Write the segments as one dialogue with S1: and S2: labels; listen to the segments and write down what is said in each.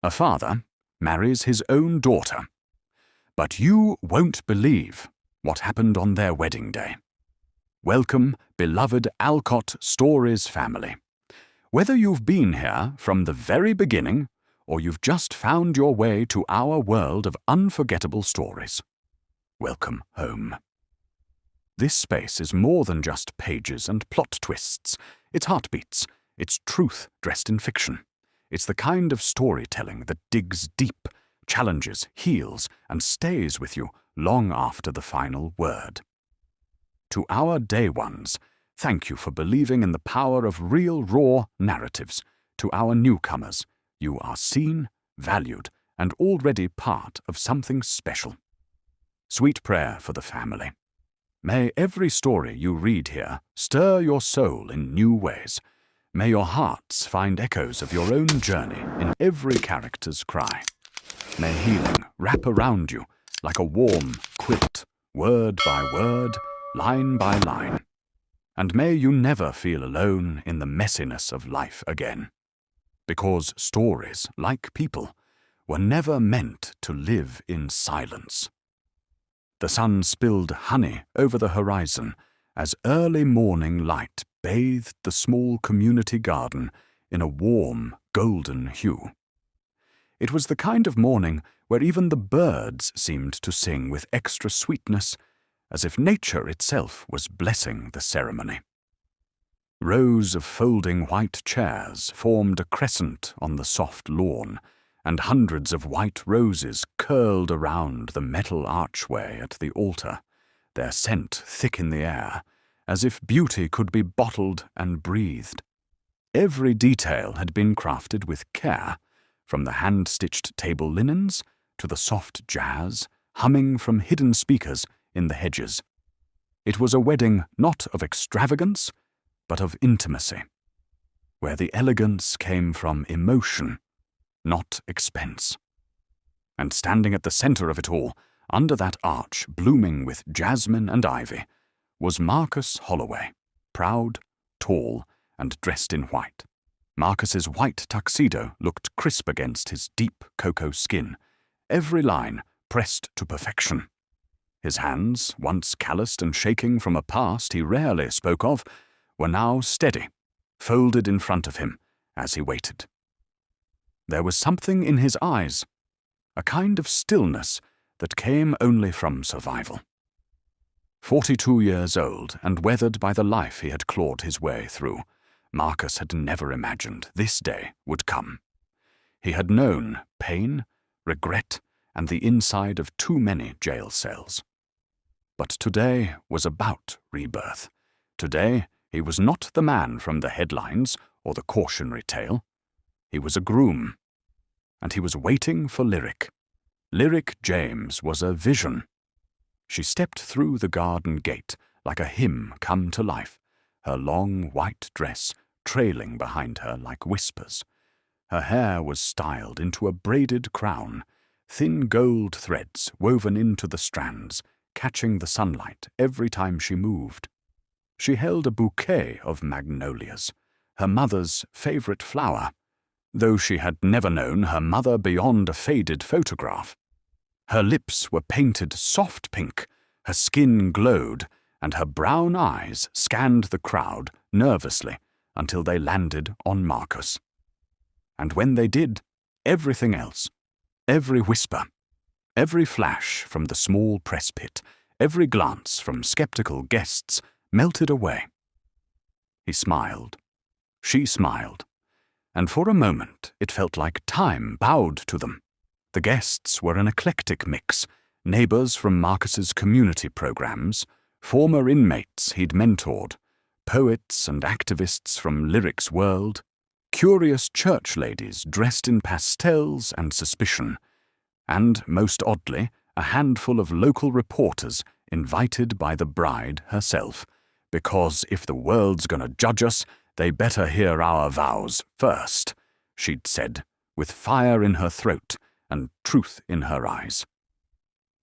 S1: A father marries his own daughter. But you won't believe what happened on their wedding day. Welcome, beloved Alcott Stories family. Whether you've been here from the very beginning or you've just found your way to our world of unforgettable stories, welcome home. This space is more than just pages and plot twists. It's heartbeats. It's truth dressed in fiction. It's the kind of storytelling that digs deep, challenges, heals, and stays with you long after the final word. To our day ones, thank you for believing in the power of real, raw narratives. To our newcomers, you are seen, valued, and already part of something special. Sweet prayer for the family. May every story you read here stir your soul in new ways. May your hearts find echoes of your own journey in every character's cry. May healing wrap around you like a warm quilt, word by word, line by line. And may you never feel alone in the messiness of life again. Because stories, like people, were never meant to live in silence. The sun spilled honey over the horizon as early morning light bathed the small community garden in a warm, golden hue. It was the kind of morning where even the birds seemed to sing with extra sweetness, as if nature itself was blessing the ceremony. Rows of folding white chairs formed a crescent on the soft lawn, and hundreds of white roses curled around the metal archway at the altar, their scent thick in the air, as if beauty could be bottled and breathed. Every detail had been crafted with care, from the hand-stitched table linens to the soft jazz humming from hidden speakers in the hedges. It was a wedding not of extravagance, but of intimacy, where the elegance came from emotion, not expense. And standing at the center of it all, under that arch blooming with jasmine and ivy, was Marcus Holloway, proud, tall, and dressed in white. Marcus's white tuxedo looked crisp against his deep cocoa skin, every line pressed to perfection. His hands, once calloused and shaking from a past he rarely spoke of, were now steady, folded in front of him as he waited. There was something in his eyes, a kind of stillness that came only from survival. 42 years old and weathered by the life he had clawed his way through, Marcus had never imagined this day would come. He had known pain, regret, and the inside of too many jail cells. But today was about rebirth. Today he was not the man from the headlines or the cautionary tale. He was a groom, and he was waiting for Lyric. Lyric James was a vision. She stepped through the garden gate like a hymn come to life, her long white dress trailing behind her like whispers. Her hair was styled into a braided crown, thin gold threads woven into the strands, catching the sunlight every time she moved. She held a bouquet of magnolias, her mother's favorite flower, though she had never known her mother beyond a faded photograph. Her lips were painted soft pink, her skin glowed, and her brown eyes scanned the crowd nervously until they landed on Marcus. And when they did, everything else, every whisper, every flash from the small press pit, every glance from skeptical guests melted away. He smiled. She smiled. And for a moment it felt like time bowed to them. The guests were an eclectic mix, neighbors from Marcus's community programs, former inmates he'd mentored, poets and activists from Lyric's world, curious church ladies dressed in pastels and suspicion, and, most oddly, a handful of local reporters invited by the bride herself, because if the world's gonna judge us, they better hear our vows first, she'd said, with fire in her throat and truth in her eyes.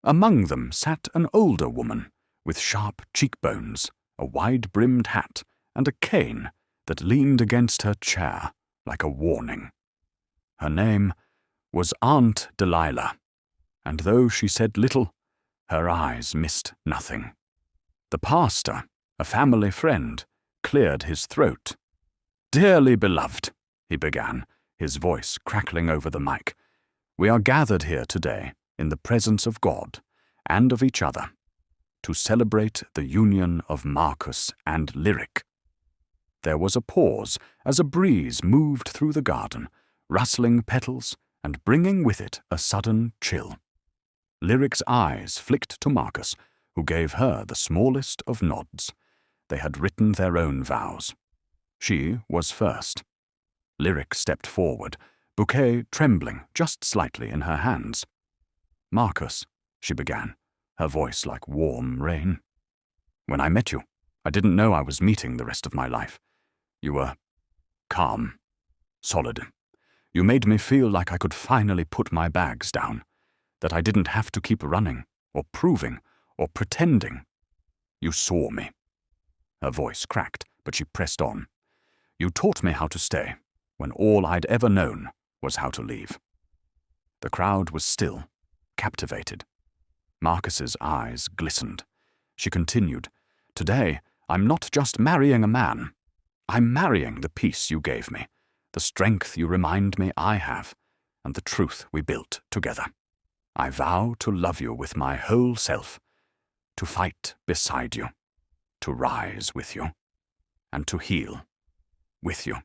S1: Among them sat an older woman with sharp cheekbones, a wide-brimmed hat, and a cane that leaned against her chair like a warning. Her name was Aunt Delilah, and though she said little, her eyes missed nothing. The pastor, a family friend, cleared his throat. "Dearly beloved," he began, his voice crackling over the mic, "we are gathered here today in the presence of God and of each other to celebrate the union of Marcus and Lyric." There was a pause as a breeze moved through the garden, rustling petals and bringing with it a sudden chill. Lyric's eyes flicked to Marcus, who gave her the smallest of nods. They had written their own vows. She was first. Lyric stepped forward, bouquet trembling just slightly in her hands. "Marcus," she began, her voice like warm rain. "When I met you, I didn't know I was meeting the rest of my life. You were calm, solid. You made me feel like I could finally put my bags down, that I didn't have to keep running, or proving, or pretending. You saw me." Her voice cracked, but she pressed on. "You taught me how to stay, when all I'd ever known was how to leave." The crowd was still, captivated. Marcus's eyes glistened. She continued, "Today, I'm not just marrying a man. I'm marrying the peace you gave me, the strength you remind me I have, and the truth we built together. I vow to love you with my whole self, to fight beside you, to rise with you, and to heal with you."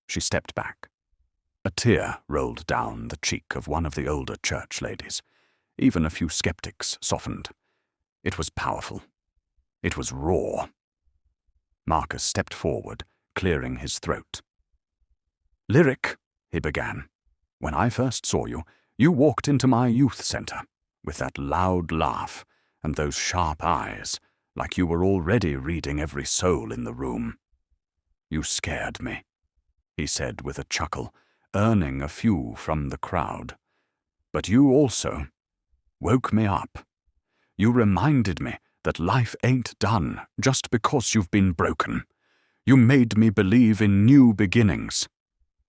S1: She stepped back. A tear rolled down the cheek of one of the older church ladies. Even a few skeptics softened. It was powerful. It was raw. Marcus stepped forward, clearing his throat. "Lyric," he began, "when I first saw you, you walked into my youth center with that loud laugh and those sharp eyes, like you were already reading every soul in the room. You scared me," he said with a chuckle, earning a few from the crowd. "But you also woke me up. You reminded me that life ain't done just because you've been broken. You made me believe in new beginnings."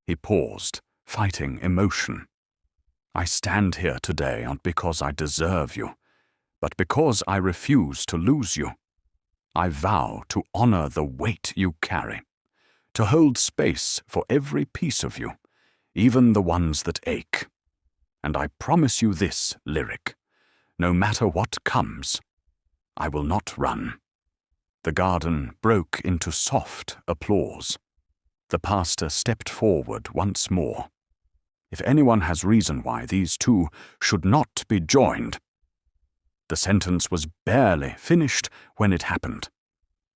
S1: He paused, fighting emotion. "I stand here today not because I deserve you, but because I refuse to lose you. I vow to honor the weight you carry, to hold space for every piece of you, even the ones that ache. And I promise you this, Lyric, no matter what comes, I will not run." The garden broke into soft applause. The pastor stepped forward once more. "If anyone has reason why these two should not be joined—" The sentence was barely finished when it happened.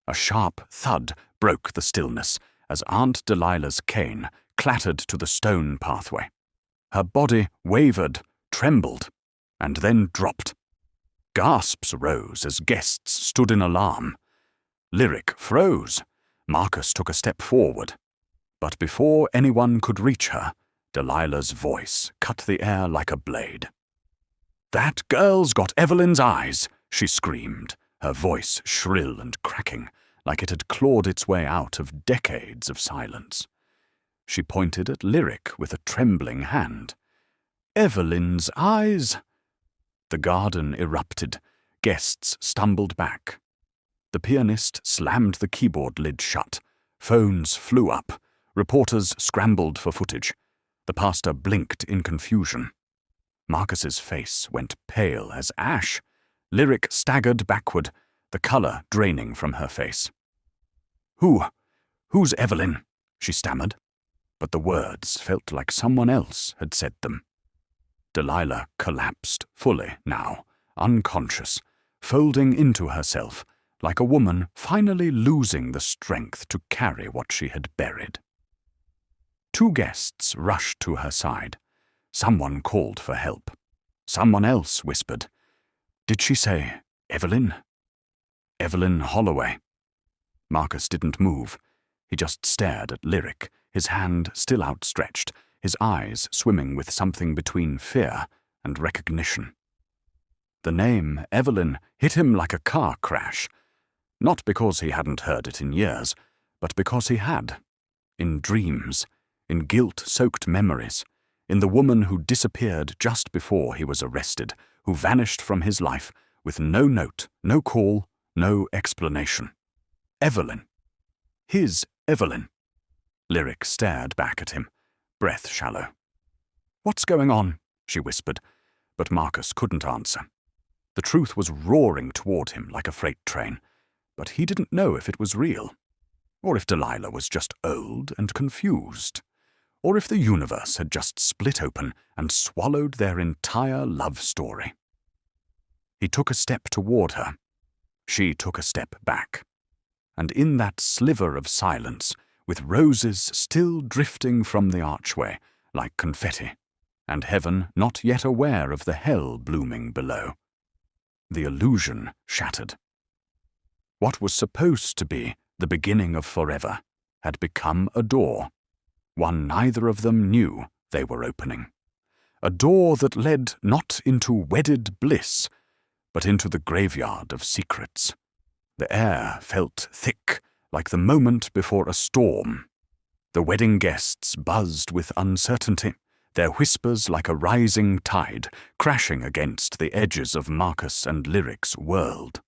S1: A sharp thud broke the stillness as Aunt Delilah's cane clattered to the stone pathway. Her body wavered, trembled, and then dropped. Gasps rose as guests stood in alarm. Lyric froze. Marcus took a step forward. But before anyone could reach her, Delilah's voice cut the air like a blade. "That girl's got Evelyn's eyes," she screamed, her voice shrill and cracking, like it had clawed its way out of decades of silence. She pointed at Lyric with a trembling hand. "Evelyn's eyes!" The garden erupted. Guests stumbled back. The pianist slammed the keyboard lid shut. Phones flew up. Reporters scrambled for footage. The pastor blinked in confusion. Marcus's face went pale as ash. Lyric staggered backward, the color draining from her face. Who's Evelyn?" she stammered. But the words felt like someone else had said them. Delilah collapsed fully now, unconscious, folding into herself, like a woman finally losing the strength to carry what she had buried. Two guests rushed to her side. Someone called for help. Someone else whispered, "Did she say Evelyn? Evelyn Holloway?" Marcus didn't move. He just stared at Lyric, his hand still outstretched, his eyes swimming with something between fear and recognition. The name Evelyn hit him like a car crash, not because he hadn't heard it in years, but because he had, in dreams, in guilt-soaked memories, in the woman who disappeared just before he was arrested, who vanished from his life with no note, no call, no explanation. Evelyn. His Evelyn. Lyric stared back at him, breath shallow. "What's going on?" she whispered, but Marcus couldn't answer. The truth was roaring toward him like a freight train, but he didn't know if it was real, or if Delilah was just old and confused, or if the universe had just split open and swallowed their entire love story. He took a step toward her. She took a step back. And in that sliver of silence, with roses still drifting from the archway like confetti, and heaven not yet aware of the hell blooming below, the illusion shattered. What was supposed to be the beginning of forever had become a door, one neither of them knew they were opening. A door that led not into wedded bliss, but into the graveyard of secrets. The air felt thick, like the moment before a storm. The wedding guests buzzed with uncertainty, their whispers like a rising tide, crashing against the edges of Marcus and Lyric's world.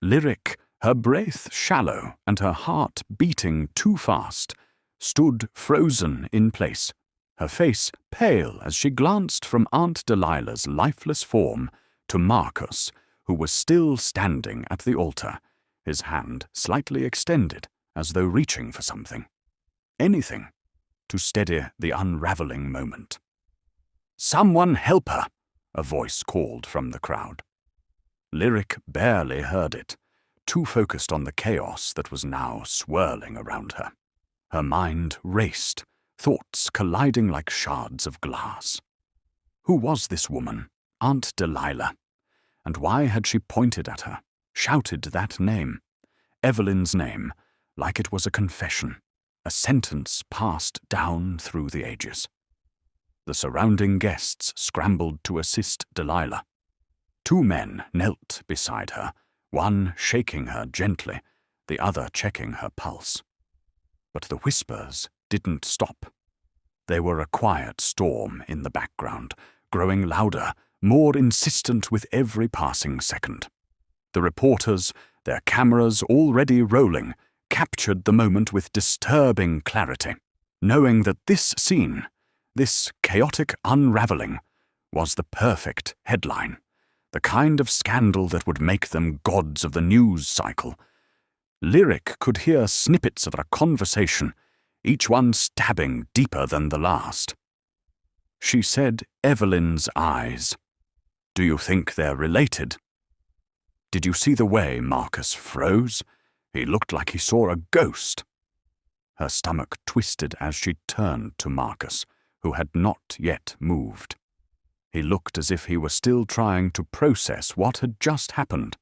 S1: Lyric, her breath shallow and her heart beating too fast, stood frozen in place, her face pale as she glanced from Aunt Delilah's lifeless form to Marcus, who was still standing at the altar, his hand slightly extended as though reaching for something. Anything to steady the unraveling moment. "Someone help her!" a voice called from the crowd. Lyric barely heard it, too focused on the chaos that was now swirling around her. Her mind raced, thoughts colliding like shards of glass. Who was this woman, Aunt Delilah? And why had she pointed at her, shouted that name, Evelyn's name, like it was a confession, a sentence passed down through the ages? The surrounding guests scrambled to assist Delilah. 2 men knelt beside her, one shaking her gently, the other checking her pulse. But the whispers didn't stop. They were a quiet storm in the background, growing louder, more insistent with every passing second. The reporters, their cameras already rolling, captured the moment with disturbing clarity, knowing that this scene, this chaotic unraveling, was the perfect headline, the kind of scandal that would make them gods of the news cycle. Lyric could hear snippets of a conversation, each one stabbing deeper than the last. She said Evelyn's eyes. "Do you think they're related?" "Did you see the way Marcus froze? He looked like he saw a ghost." Her stomach twisted as she turned to Marcus, who had not yet moved. He looked as if he were still trying to process what had just happened,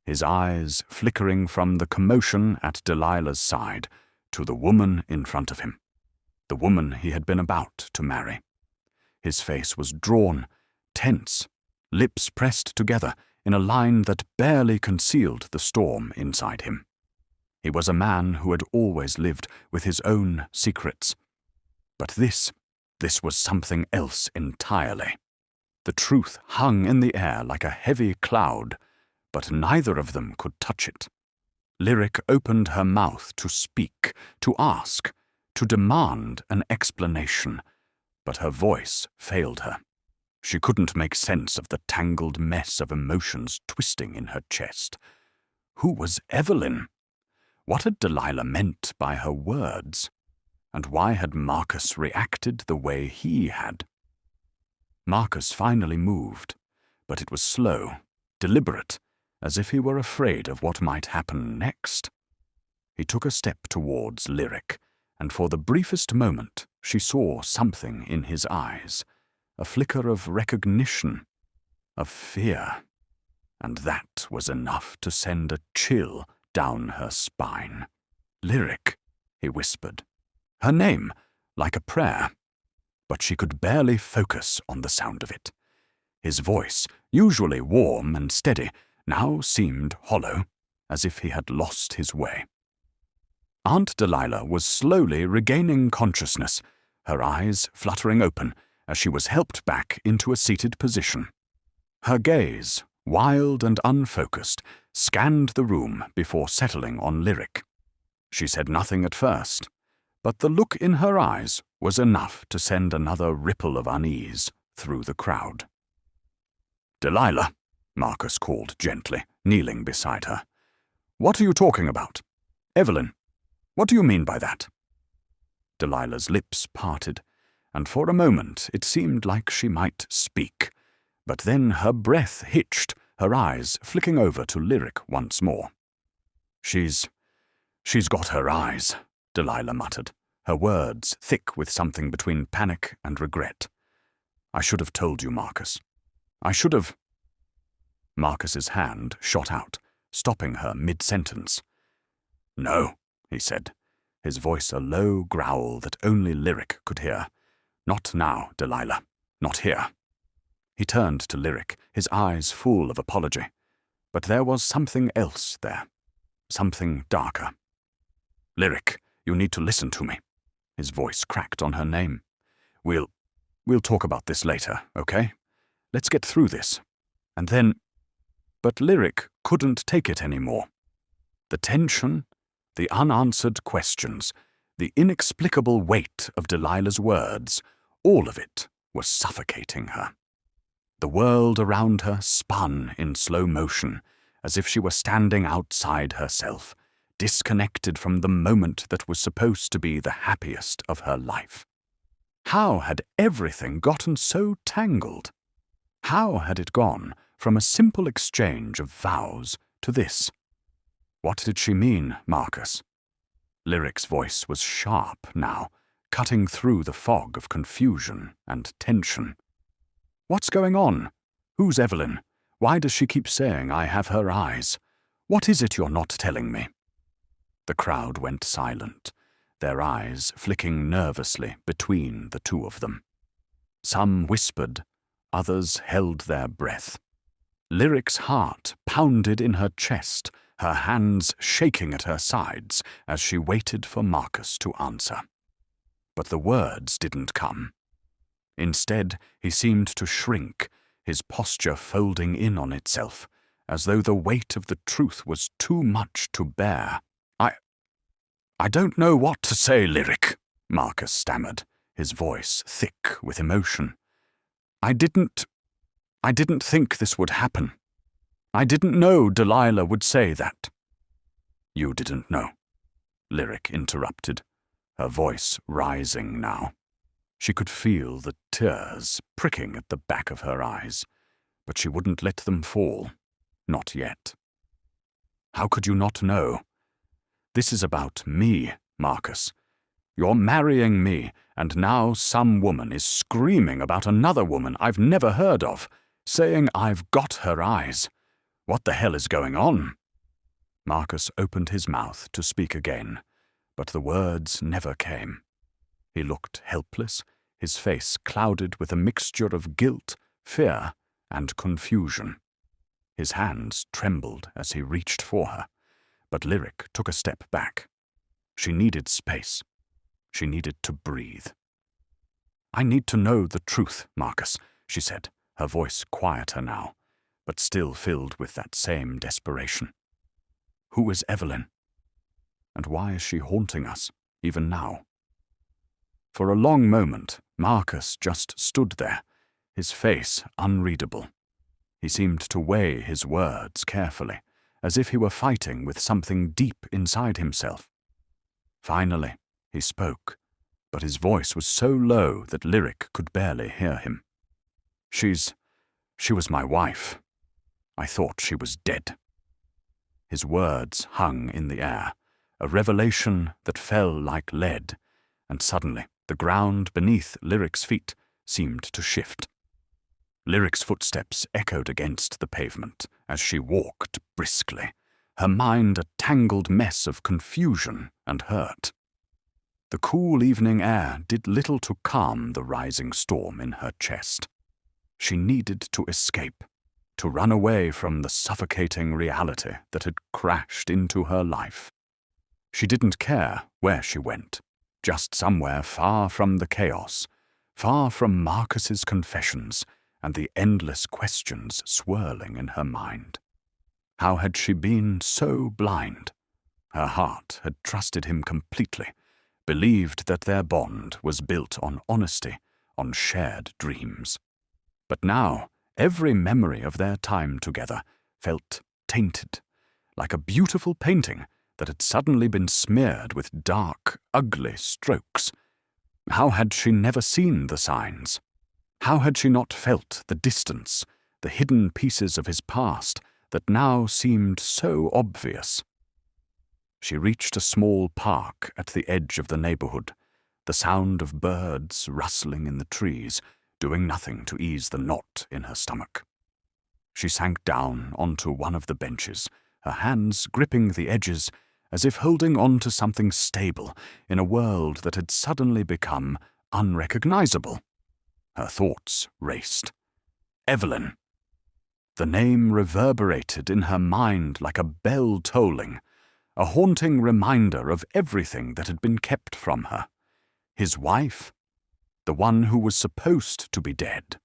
S1: his eyes flickering from the commotion at Delilah's side to the woman in front of him, the woman he had been about to marry. His face was drawn, tense, lips pressed together in a line that barely concealed the storm inside him. He was a man who had always lived with his own secrets. But this was something else entirely. The truth hung in the air like a heavy cloud, but neither of them could touch it. Lyric opened her mouth to speak, to ask, to demand an explanation, but her voice failed her. She couldn't make sense of the tangled mess of emotions twisting in her chest. Who was Evelyn? What had Delilah meant by her words? And why had Marcus reacted the way he had? Marcus finally moved, but it was slow, deliberate, as if he were afraid of what might happen next. He took a step towards Lyric, and for the briefest moment she saw something in his eyes, a flicker of recognition, of fear, and that was enough to send a chill down her spine. "Lyric," he whispered. Her name, like a prayer, but she could barely focus on the sound of it. His voice, usually warm and steady, now seemed hollow, as if he had lost his way. Aunt Delilah was slowly regaining consciousness, her eyes fluttering open, as she was helped back into a seated position. Her gaze, wild and unfocused, scanned the room before settling on Lyric. She said nothing at first, but the look in her eyes was enough to send another ripple of unease through the crowd. "Delilah," Marcus called gently, kneeling beside her. "What are you talking about? Evelyn, what do you mean by that?" Delilah's lips parted, and for a moment it seemed like she might speak, but then her breath hitched, her eyes flicking over to Lyric once more. She's got her eyes," Delilah muttered, her words thick with something between panic and regret. "I should have told you, Marcus. I should have—" Marcus's hand shot out, stopping her mid-sentence. "No," he said, his voice a low growl that only Lyric could hear. "Not now, Delilah. Not here." He turned to Lyric, his eyes full of apology. But there was something else there. Something darker. "Lyric, you need to listen to me." His voice cracked on her name. We'll talk about this later, okay? Let's get through this. And then—" But Lyric couldn't take it anymore. The tension, the unanswered questions, the inexplicable weight of Delilah's words, all of it was suffocating her. The world around her spun in slow motion, as if she were standing outside herself, disconnected from the moment that was supposed to be the happiest of her life. How had everything gotten so tangled? How had it gone from a simple exchange of vows to this? What did she mean, Marcus? Lyric's voice was sharp now, cutting through the fog of confusion and tension. "What's going on? Who's Evelyn? Why does she keep saying I have her eyes? What is it you're not telling me?" The crowd went silent, their eyes flicking nervously between the two of them. Some whispered, others held their breath. Lyric's heart pounded in her chest, her hands shaking at her sides as she waited for Marcus to answer. But the words didn't come. Instead, he seemed to shrink, his posture folding in on itself, as though the weight of the truth was too much to bear. I don't know what to say, Lyric," Marcus stammered, his voice thick with emotion. I didn't think this would happen. I didn't know Delilah would say that." "You didn't know," Lyric interrupted, her voice rising now. She could feel the tears pricking at the back of her eyes, but she wouldn't let them fall. Not yet. "How could you not know? This is about me, Marcus. You're marrying me, and now some woman is screaming about another woman I've never heard of, saying I've got her eyes. What the hell is going on?" Marcus opened his mouth to speak again, but the words never came. He looked helpless, his face clouded with a mixture of guilt, fear, and confusion. His hands trembled as he reached for her, but Lyric took a step back. She needed space. She needed to breathe. "I need to know the truth, Marcus," she said, her voice quieter now, but still filled with that same desperation. "Who is Evelyn? And why is she haunting us, even now?" For a long moment, Marcus just stood there, his face unreadable. He seemed to weigh his words carefully, as if he were fighting with something deep inside himself. Finally, he spoke, but his voice was so low that Lyric could barely hear him. She was my wife. I thought she was dead." His words hung in the air, a revelation that fell like lead, and suddenly the ground beneath Lyric's feet seemed to shift. Lyric's footsteps echoed against the pavement as she walked briskly, her mind a tangled mess of confusion and hurt. The cool evening air did little to calm the rising storm in her chest. She needed to escape, to run away from the suffocating reality that had crashed into her life. She didn't care where she went, just somewhere far from the chaos, far from Marcus's confessions and the endless questions swirling in her mind. How had she been so blind? Her heart had trusted him completely, believed that their bond was built on honesty, on shared dreams. But now, every memory of their time together felt tainted, like a beautiful painting that had suddenly been smeared with dark, ugly strokes. How had she never seen the signs? How had she not felt the distance, the hidden pieces of his past that now seemed so obvious? She reached a small park at the edge of the neighborhood, the sound of birds rustling in the trees, doing nothing to ease the knot in her stomach. She sank down onto one of the benches, her hands gripping the edges as if holding on to something stable in a world that had suddenly become unrecognizable. Her thoughts raced. Evelyn. The name reverberated in her mind like a bell tolling, a haunting reminder of everything that had been kept from her. His wife, the one who was supposed to be dead.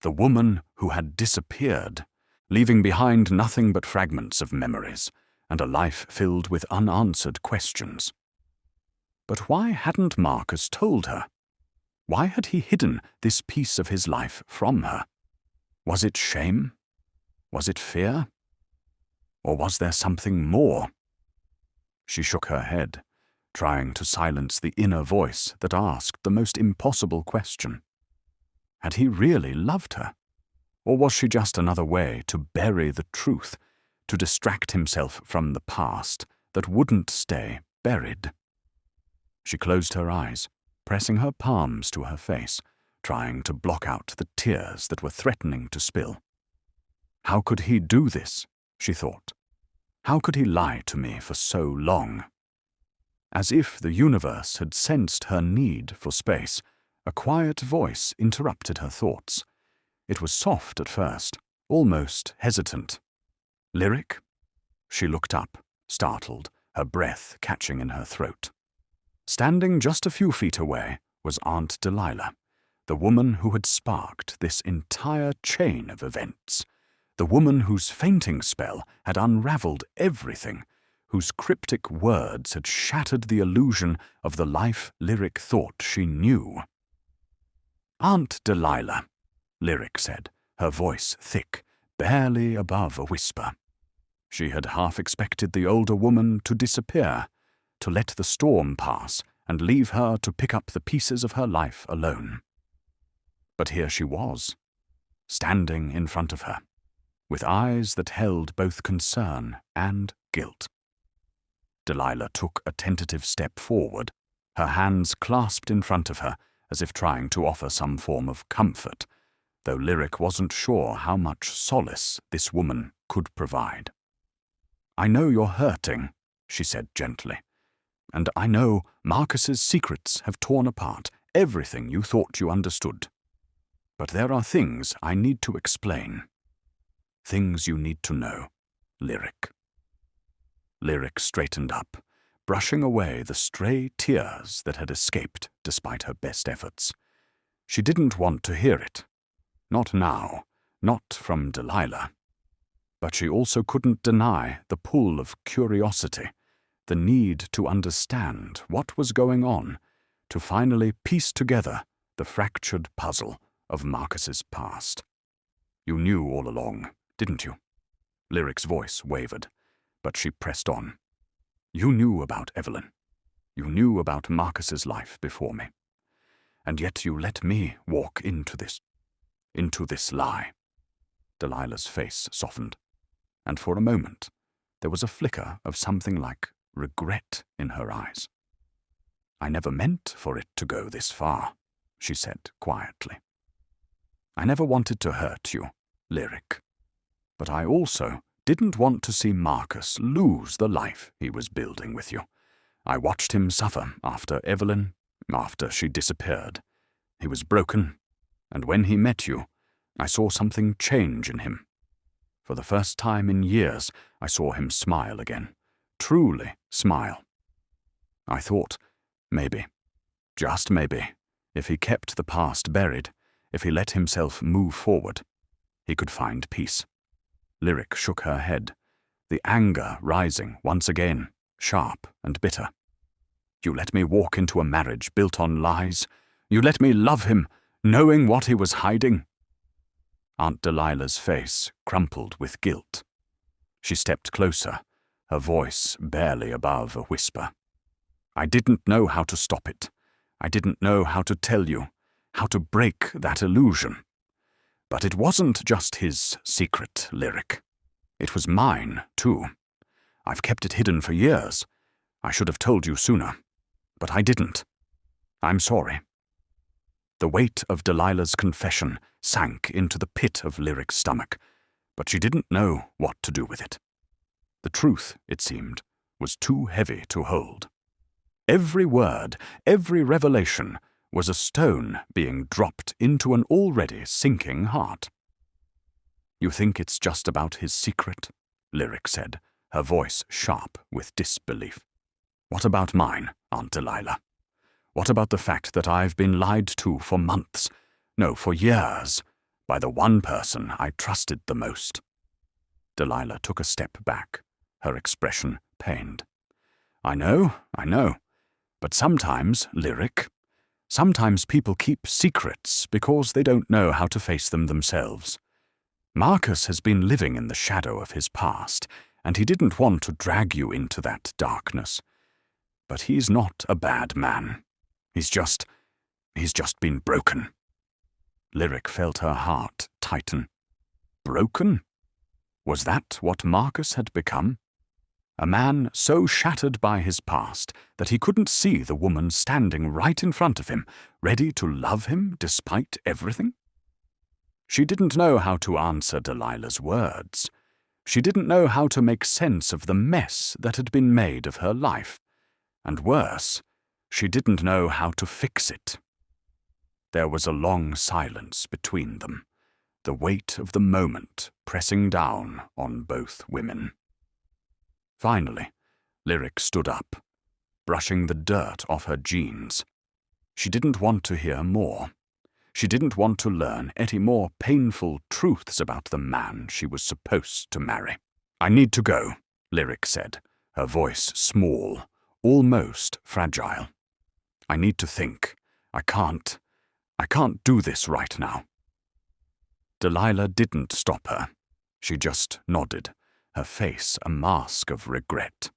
S1: The woman who had disappeared, leaving behind nothing but fragments of memories and a life filled with unanswered questions. But why hadn't Marcus told her? Why had he hidden this piece of his life from her? Was it shame? Was it fear? Or was there something more? She shook her head, trying to silence the inner voice that asked the most impossible question. Had he really loved her? Or was she just another way to bury the truth, to distract himself from the past that wouldn't stay buried? She closed her eyes, pressing her palms to her face, trying to block out the tears that were threatening to spill. How could he do this? She thought. How could he lie to me for so long? As if the universe had sensed her need for space, a quiet voice interrupted her thoughts. It was soft at first, almost hesitant. Lyric? She looked up, startled, her breath catching in her throat. Standing just a few feet away was Aunt Delilah, the woman who had sparked this entire chain of events. The woman whose fainting spell had unraveled everything, whose cryptic words had shattered the illusion of the life Lyric thought she knew. "Aunt Delilah," Lyric said, her voice thick, barely above a whisper. She had half expected the older woman to disappear, to let the storm pass and leave her to pick up the pieces of her life alone. But here she was, standing in front of her, with eyes that held both concern and guilt. Delilah took a tentative step forward, her hands clasped in front of her as if trying to offer some form of comfort, though Lyric wasn't sure how much solace this woman could provide. "I know you're hurting," she said gently, "and I know Marcus's secrets have torn apart everything you thought you understood. But there are things I need to explain. Things you need to know, Lyric." Lyric straightened up, brushing away the stray tears that had escaped despite her best efforts. She didn't want to hear it. Not now, not from Delilah. But she also couldn't deny the pull of curiosity, the need to understand what was going on, to finally piece together the fractured puzzle of Marcus's past. "You knew all along, didn't you?" Lyric's voice wavered, but she pressed on. "You knew about Evelyn. You knew about Marcus's life before me. And yet you let me walk into this lie." Delilah's face softened, and for a moment there was a flicker of something like regret in her eyes. "I never meant for it to go this far," she said quietly. "I never wanted to hurt you, Lyric. But I also didn't want to see Marcus lose the life he was building with you. I watched him suffer after Evelyn, after she disappeared. He was broken, and when he met you, I saw something change in him. For the first time in years, I saw him smile again, truly smile. I thought, maybe, just maybe, If he kept the past buried, if he let himself move forward, he could find peace. Lyric shook her head, the anger rising once again, sharp and bitter. You let me walk into a marriage built on lies. You let me love him, knowing what he was hiding. Aunt Delilah's face crumpled with guilt. She stepped closer, her voice barely above a whisper. I didn't know how to stop it. I didn't know how to tell you, how to break that illusion. But it wasn't just his secret, Lyric. It was mine, too. I've kept it hidden for years. I should have told you sooner. But I didn't. I'm sorry. The weight of Delilah's confession sank into the pit of Lyric's stomach, but she didn't know what to do with it. The truth, it seemed, was too heavy to hold. Every word, every revelation, was a stone being dropped into an already sinking heart. You think it's just about his secret? Lyric said, her voice sharp with disbelief. What about mine, Aunt Delilah? What about the fact that I've been lied to for months, no, for years, by the one person I trusted the most? Delilah took a step back, her expression pained. I know, but sometimes, Lyric, sometimes people keep secrets because they don't know how to face them themselves. Marcus has been living in the shadow of his past, and he didn't want to drag you into that darkness. But he's not a bad man. He's just been broken. Lyric felt her heart tighten. Broken? Was that what Marcus had become? A man so shattered by his past that he couldn't see the woman standing right in front of him, ready to love him despite everything? She didn't know how to answer Delilah's words. She didn't know how to make sense of the mess that had been made of her life. And worse, she didn't know how to fix it. There was a long silence between them, the weight of the moment pressing down on both women. Finally, Lyric stood up, brushing the dirt off her jeans. She didn't want to hear more. She didn't want to learn any more painful truths about the man she was supposed to marry. I need to go, Lyric said, her voice small, almost fragile. I need to think. I can't do this right now. Delilah didn't stop her. She just nodded, her face a mask of regret.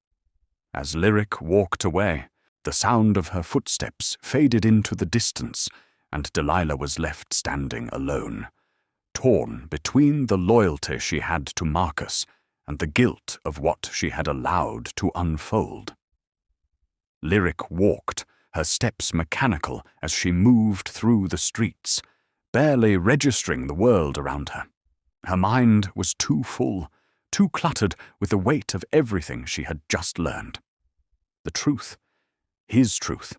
S1: As Lyric walked away, the sound of her footsteps faded into the distance, and Delilah was left standing alone, torn between the loyalty she had to Marcus and the guilt of what she had allowed to unfold. Lyric walked, her steps mechanical as she moved through the streets, barely registering the world around her. Her mind was too full, too cluttered with the weight of everything she had just learned. The truth, his truth,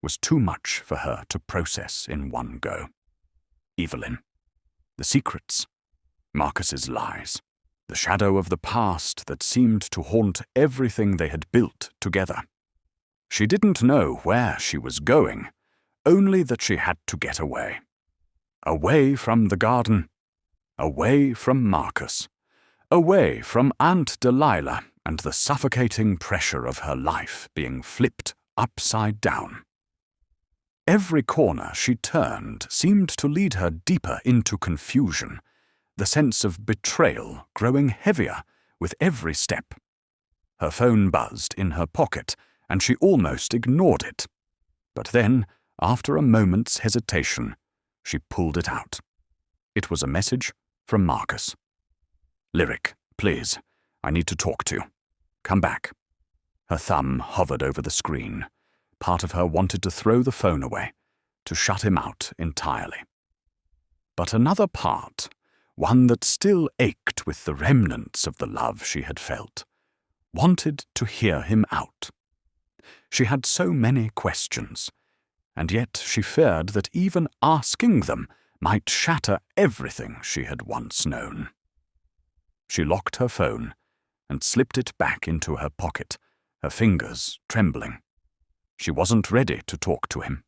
S1: was too much for her to process in one go. Evelyn, the secrets, Marcus's lies, the shadow of the past that seemed to haunt everything they had built together. She didn't know where she was going, only that she had to get away. Away from the garden, away from Marcus, away from Aunt Delilah and the suffocating pressure of her life being flipped upside down. Every corner she turned seemed to lead her deeper into confusion, the sense of betrayal growing heavier with every step. Her phone buzzed in her pocket, and she almost ignored it. But then, after a moment's hesitation, she pulled it out. It was a message from Marcus. Lyric, please, I need to talk to you. Come back. Her thumb hovered over the screen. Part of her wanted to throw the phone away, to shut him out entirely. But another part, one that still ached with the remnants of the love she had felt, wanted to hear him out. She had so many questions, and yet she feared that even asking them might shatter everything she had once known. She locked her phone and slipped it back into her pocket, her fingers trembling. She wasn't ready to talk to him.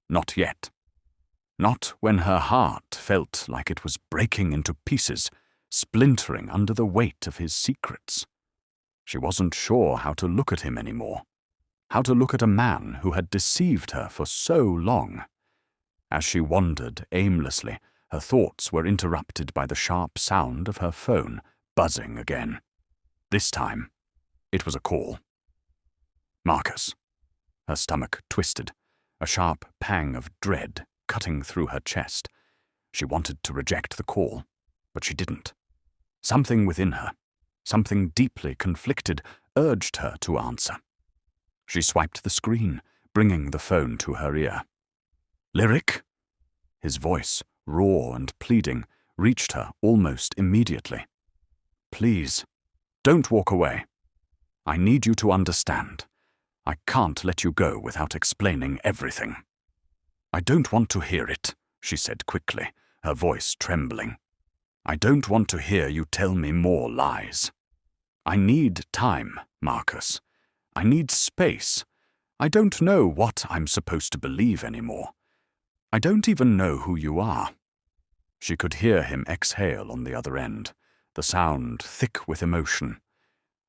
S1: Not yet. Not when her heart felt like it was breaking into pieces, splintering under the weight of his secrets. She wasn't sure how to look at him anymore, how to look at a man who had deceived her for so long. As she wandered aimlessly, her thoughts were interrupted by the sharp sound of her phone buzzing again. This time, it was a call. Marcus. Her stomach twisted, a sharp pang of dread cutting through her chest. She wanted to reject the call, but she didn't. Something within her, something deeply conflicted, urged her to answer. She swiped the screen, bringing the phone to her ear. Lyric? His voice, raw and pleading, reached her almost immediately. Please, don't walk away. I need you to understand. I can't let you go without explaining everything. I don't want to hear it, she said quickly, her voice trembling. I don't want to hear you tell me more lies. I need time, Marcus. I need space. I don't know what I'm supposed to believe anymore. I don't even know who you are. She could hear him exhale on the other end, the sound thick with emotion.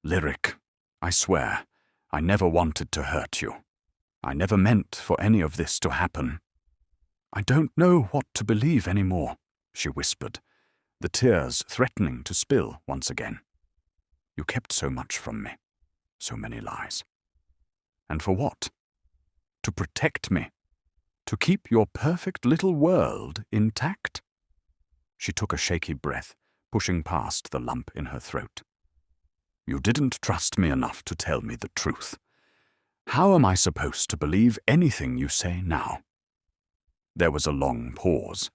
S1: Lyric, I swear, I never wanted to hurt you. I never meant for any of this to happen. I don't know what to believe anymore, she whispered, the tears threatening to spill once again. You kept so much from me, so many lies. And for what? To protect me, to keep your perfect little world intact? She took a shaky breath, pushing past the lump in her throat. You didn't trust me enough to tell me the truth. How am I supposed to believe anything you say now? There was a long pause.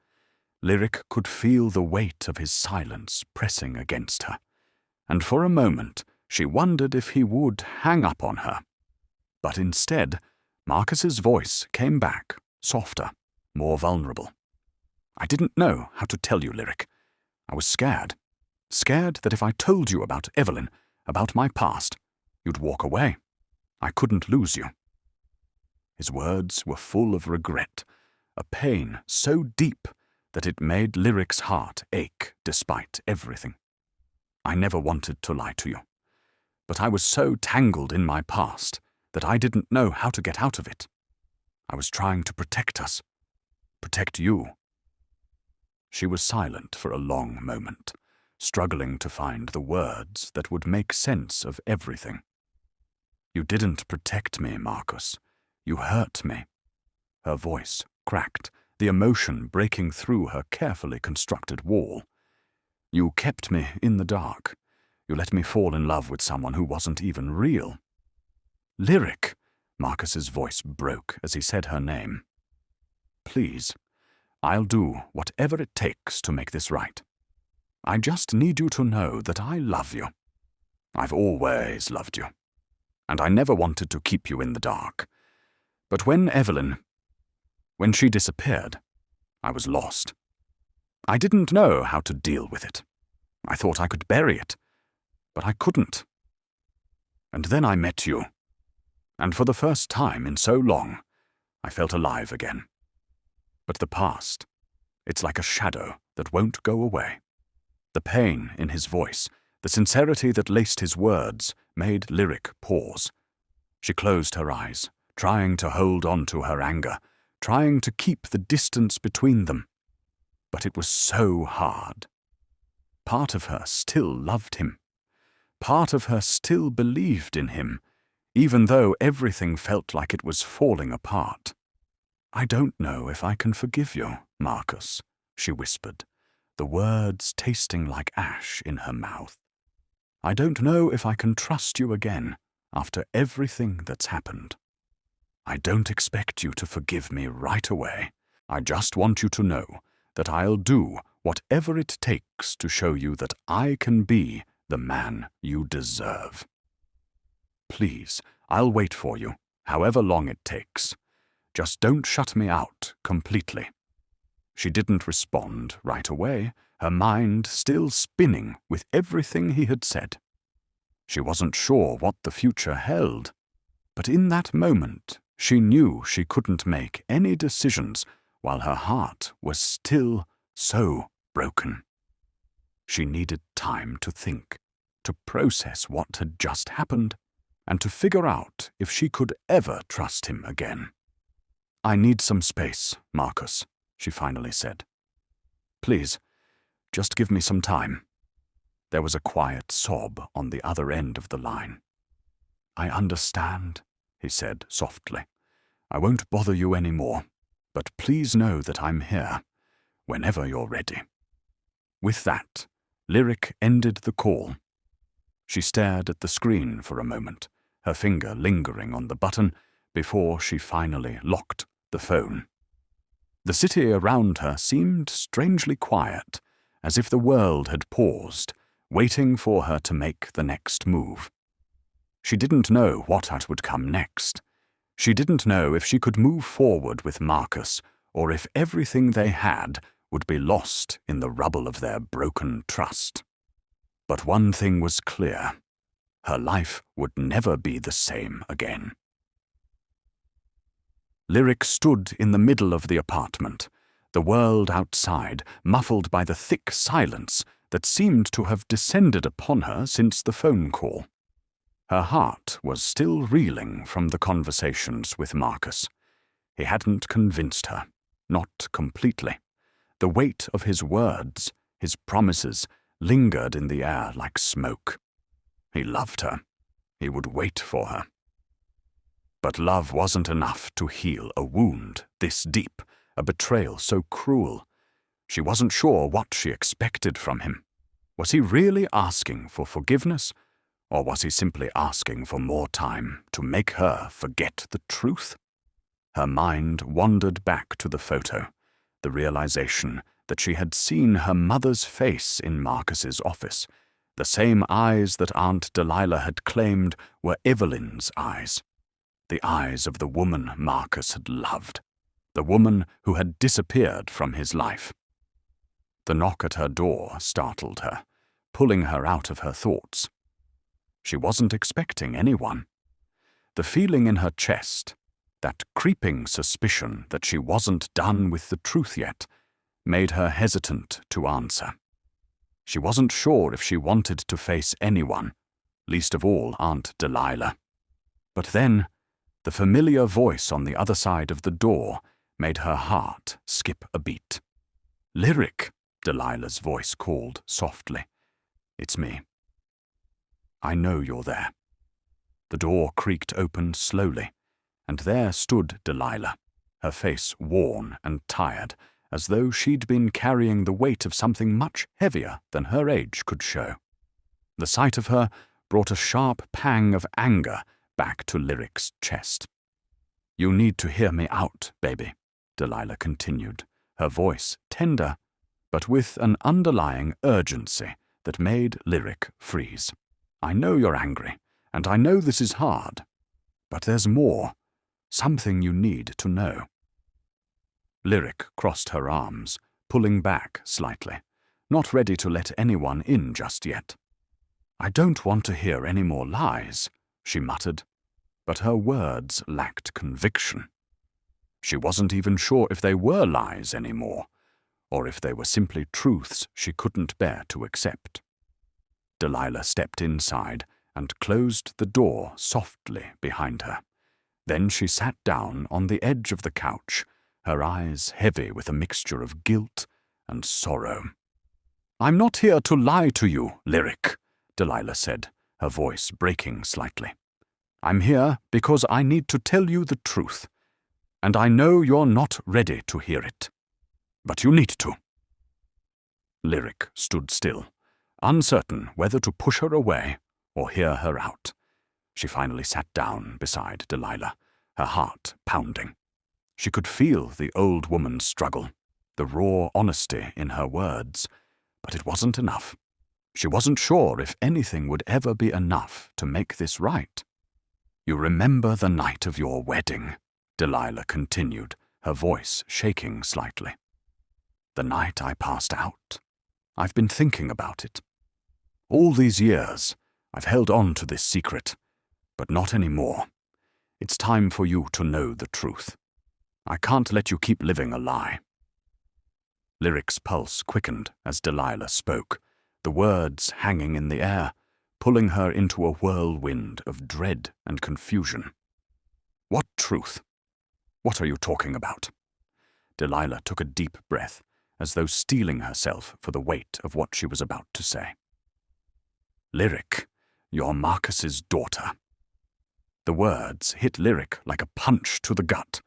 S1: Lyric could feel the weight of his silence pressing against her, and for a moment she wondered if he would hang up on her. But instead, Marcus's voice came back, softer, more vulnerable. I didn't know how to tell you, Lyric. I was scared. Scared that if I told you about Evelyn, about my past, you'd walk away. I couldn't lose you. His words were full of regret, a pain so deep that it made Lyric's heart ache despite everything. I never wanted to lie to you, but I was so tangled in my past that I didn't know how to get out of it. I was trying to protect us, protect you. She was silent for a long moment, struggling to find the words that would make sense of everything. You didn't protect me, Marcus. You hurt me. Her voice cracked, the emotion breaking through her carefully constructed wall. You kept me in the dark. You let me fall in love with someone who wasn't even real. Lyric, Marcus's voice broke as he said her name. Please, I'll do whatever it takes to make this right. I just need you to know that I love you. I've always loved you. And I never wanted to keep you in the dark. But when she disappeared, I was lost. I didn't know how to deal with it. I thought I could bury it, but I couldn't. And then I met you. And for the first time in so long, I felt alive again. But the past, it's like a shadow that won't go away. The pain in his voice, the sincerity that laced his words, made Lyric pause. She closed her eyes, trying to hold on to her anger, trying to keep the distance between them. But it was so hard. Part of her still loved him. Part of her still believed in him, even though everything felt like it was falling apart. I don't know if I can forgive you, Marcus, she whispered, the words tasting like ash in her mouth. I don't know if I can trust you again after everything that's happened. I don't expect you to forgive me right away. I just want you to know that I'll do whatever it takes to show you that I can be the man you deserve. Please, I'll wait for you, however long it takes. Just don't shut me out completely. She didn't respond right away, her mind still spinning with everything he had said. She wasn't sure what the future held, but in that moment She knew she couldn't make any decisions while her heart was still so broken. She needed time to think, to process what had just happened, and to figure out if she could ever trust him again. "I need some space, Marcus," she finally said. "Please, just give me some time." There was a quiet sob on the other end of the line. "I understand," he said softly. "I won't bother you any more, but please know that I'm here, whenever you're ready." With that, Lyric ended the call. She stared at the screen for a moment, her finger lingering on the button before she finally locked the phone. The city around her seemed strangely quiet, as if the world had paused, waiting for her to make the next move. She didn't know what would come next. She didn't know if she could move forward with Marcus, or if everything they had would be lost in the rubble of their broken trust. But one thing was clear: her life would never be the same again. Lyric stood in the middle of the apartment, the world outside muffled by the thick silence that seemed to have descended upon her since the phone call. Her heart was still reeling from the conversations with Marcus. He hadn't convinced her, not completely. The weight of his words, his promises, lingered in the air like smoke. He loved her. He would wait for her. But love wasn't enough to heal a wound this deep, a betrayal so cruel. She wasn't sure what she expected from him. Was he really asking for forgiveness, or was he simply asking for more time to make her forget the truth? Her mind wandered back to the photo, the realization that she had seen her mother's face in Marcus's office, the same eyes that Aunt Delilah had claimed were Evelyn's eyes. The eyes of the woman Marcus had loved, the woman who had disappeared from his life. The knock at her door startled her, pulling her out of her thoughts. She wasn't expecting anyone. The feeling in her chest, that creeping suspicion that she wasn't done with the truth yet, made her hesitant to answer. She wasn't sure if she wanted to face anyone, least of all Aunt Delilah. But then, the familiar voice on the other side of the door made her heart skip a beat. "Lyric," Delilah's voice called softly. "It's me. I know you're there." The door creaked open slowly, and there stood Delilah, her face worn and tired, as though she'd been carrying the weight of something much heavier than her age could show. The sight of her brought a sharp pang of anger back to Lyric's chest. "You need to hear me out, baby," Delilah continued, her voice tender, but with an underlying urgency that made Lyric freeze. "I know you're angry, and I know this is hard, but there's more, something you need to know." Lyric crossed her arms, pulling back slightly, not ready to let anyone in just yet. "I don't want to hear any more lies," she muttered, but her words lacked conviction. She wasn't even sure if they were lies anymore, or if they were simply truths she couldn't bear to accept. Delilah stepped inside and closed the door softly behind her. Then she sat down on the edge of the couch, her eyes heavy with a mixture of guilt and sorrow. "I'm not here to lie to you, Lyric," Delilah said, her voice breaking slightly. "I'm here because I need to tell you the truth, and I know you're not ready to hear it. But you need to." Lyric stood still, uncertain whether to push her away or hear her out. She finally sat down beside Delilah, her heart pounding. She could feel the old woman's struggle, the raw honesty in her words, but it wasn't enough. She wasn't sure if anything would ever be enough to make this right. "You remember the night of your wedding," Delilah continued, her voice shaking slightly. "The night I passed out. I've been thinking about it. All these years, I've held on to this secret, but not anymore. It's time for you to know the truth. I can't let you keep living a lie." Lyric's pulse quickened as Delilah spoke, the words hanging in the air, pulling her into a whirlwind of dread and confusion. "What truth? What are you talking about?" Delilah took a deep breath, as though steeling herself for the weight of what she was about to say. "Lyric, you're Marcus's daughter." The words hit Lyric like a punch to the gut.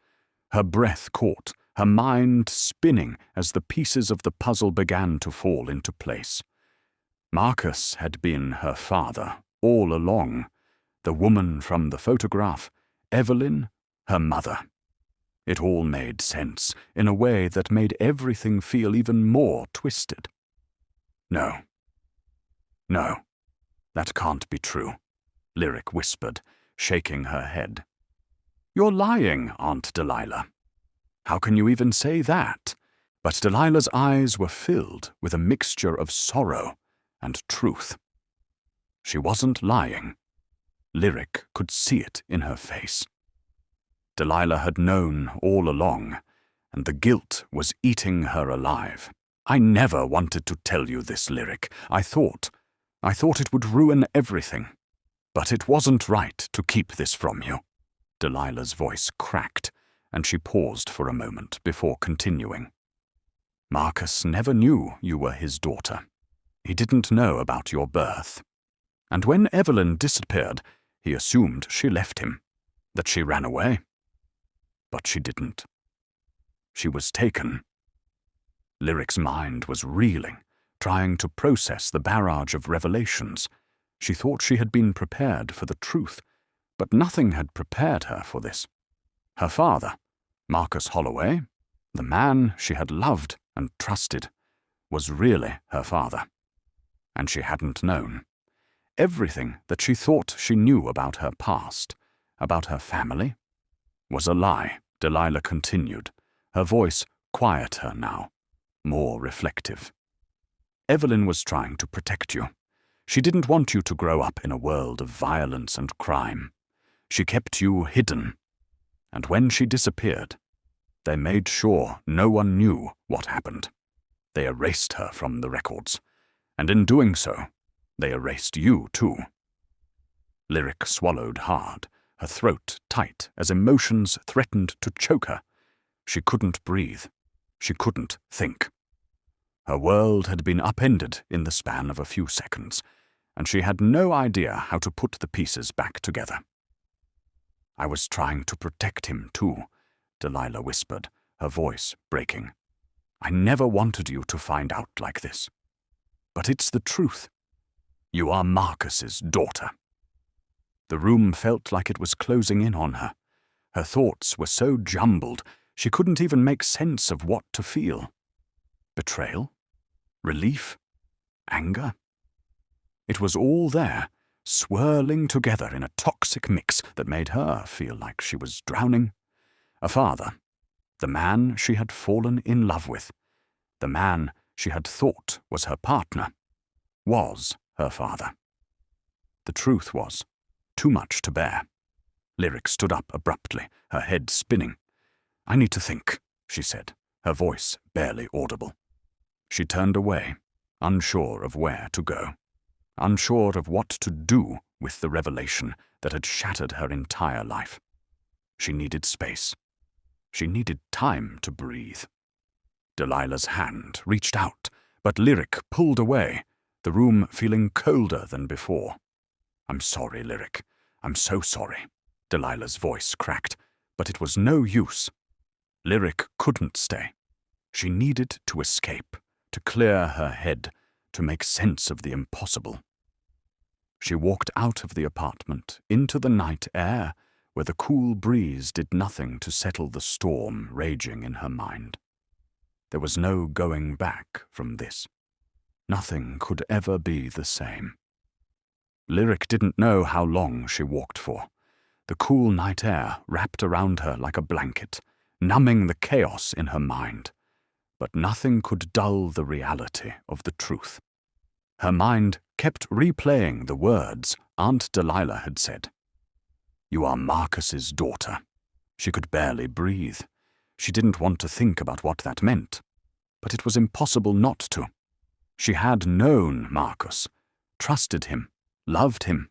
S1: Her breath caught, her mind spinning as the pieces of the puzzle began to fall into place. Marcus had been her father all along. The woman from the photograph, Evelyn, her mother. It all made sense in a way that made everything feel even more twisted. No, that can't be true," Lyric whispered, shaking her head. "You're lying, Aunt Delilah. How can you even say that?" But Delilah's eyes were filled with a mixture of sorrow and truth. She wasn't lying. Lyric could see it in her face. Delilah had known all along, and the guilt was eating her alive. "I never wanted to tell you this, Lyric. I thought it would ruin everything. But it wasn't right to keep this from you." Delilah's voice cracked, and she paused for a moment before continuing. "Marcus never knew you were his daughter. He didn't know about your birth. And when Evelyn disappeared, he assumed she left him, that she ran away. But she didn't. She was taken." Lyric's mind was reeling, trying to process the barrage of revelations. She thought she had been prepared for the truth, but nothing had prepared her for this. Her father, Marcus Holloway, the man she had loved and trusted, was really her father. And she hadn't known. Everything that she thought she knew about her past, about her family, was a lie, Delilah continued, her voice quieter now, more reflective. "Evelyn was trying to protect you. She didn't want you to grow up in a world of violence and crime. She kept you hidden. And when she disappeared, they made sure no one knew what happened. They erased her from the records. And in doing so, they erased you too." Lyric swallowed hard, her throat tight as emotions threatened to choke her. She couldn't breathe. She couldn't think. Her world had been upended in the span of a few seconds, and she had no idea how to put the pieces back together. "I was trying to protect him too," Delilah whispered, her voice breaking. "I never wanted you to find out like this. But it's the truth. You are Marcus's daughter." The room felt like it was closing in on her. Her thoughts were so jumbled, she couldn't even make sense of what to feel. Betrayal? Relief? Anger? It was all there, swirling together in a toxic mix that made her feel like she was drowning. A father, the man she had fallen in love with, the man she had thought was her partner, was her father. The truth was too much to bear. Lyric stood up abruptly, her head spinning. "I need to think," she said, her voice barely audible. She turned away, unsure of where to go, unsure of what to do with the revelation that had shattered her entire life. She needed space. She needed time to breathe. Delilah's hand reached out, but Lyric pulled away, the room feeling colder than before. "I'm sorry, Lyric. I'm so sorry." Delilah's voice cracked, but it was no use. Lyric couldn't stay. She needed to escape, to clear her head, to make sense of the impossible. She walked out of the apartment, into the night air, where the cool breeze did nothing to settle the storm raging in her mind. There was no going back from this. Nothing could ever be the same. Lyric didn't know how long she walked for. The cool night air wrapped around her like a blanket, numbing the chaos in her mind. But nothing could dull the reality of the truth. Her mind kept replaying the words Aunt Delilah had said. You are Marcus's daughter. She could barely breathe. She didn't want to think about what that meant, but it was impossible not to. She had known Marcus, trusted him, loved him,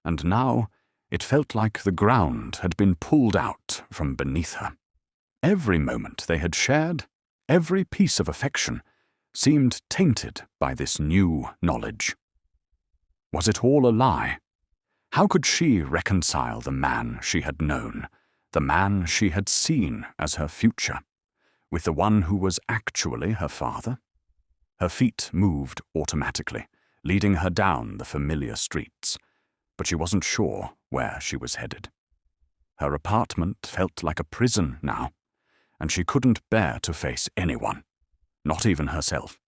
S1: and now it felt like the ground had been pulled out from beneath her. Every moment they had shared, every piece of affection, seemed tainted by this new knowledge. Was it all a lie? How could she reconcile the man she had known, the man she had seen as her future, with the one who was actually her father? Her feet moved automatically, leading her down the familiar streets, but she wasn't sure where she was headed. Her apartment felt like a prison now, and she couldn't bear to face anyone, not even herself.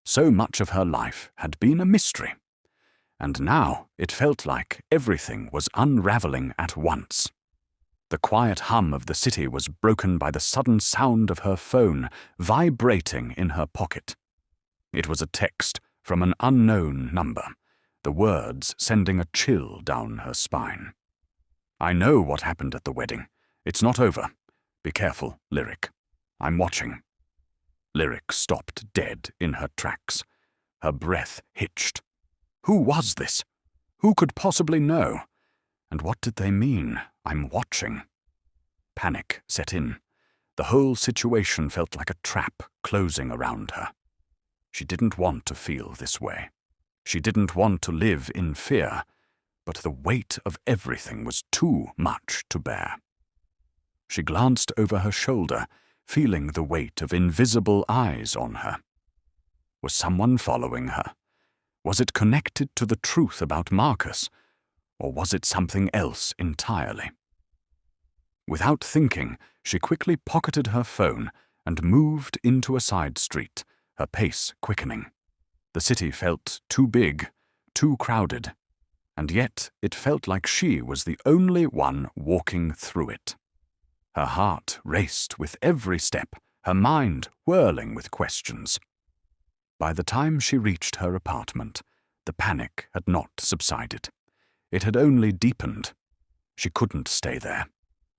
S1: So much of her life had been a mystery, and now it felt like everything was unraveling at once. The quiet hum of the city was broken by the sudden sound of her phone vibrating in her pocket. It was a text from an unknown number, the words sending a chill down her spine. I know what happened at the wedding. It's not over. Be careful, Lyric. I'm watching. Lyric stopped dead in her tracks. Her breath hitched. Who was this? Who could possibly know? And what did they mean? I'm watching. Panic set in. The whole situation felt like a trap closing around her. She didn't want to feel this way. She didn't want to live in fear, but the weight of everything was too much to bear. She glanced over her shoulder, feeling the weight of invisible eyes on her. Was someone following her? Was it connected to the truth about Marcus, or was it something else entirely? Without thinking, she quickly pocketed her phone and moved into a side street, her pace quickening. The city felt too big, too crowded, and yet it felt like she was the only one walking through it. Her heart raced with every step, her mind whirling with questions. By the time she reached her apartment, the panic had not subsided. It had only deepened. She couldn't stay there.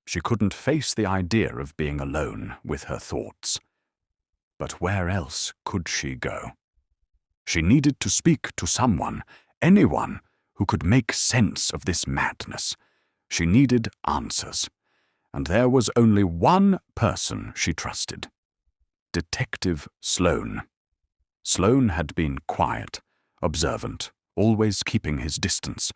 S1: She couldn't face the idea of being alone with her thoughts. But where else could she go? She needed to speak to someone, anyone, who could make sense of this madness. She needed answers. And there was only one person she trusted. Detective Sloane. Sloane had been quiet, observant, always keeping his distance,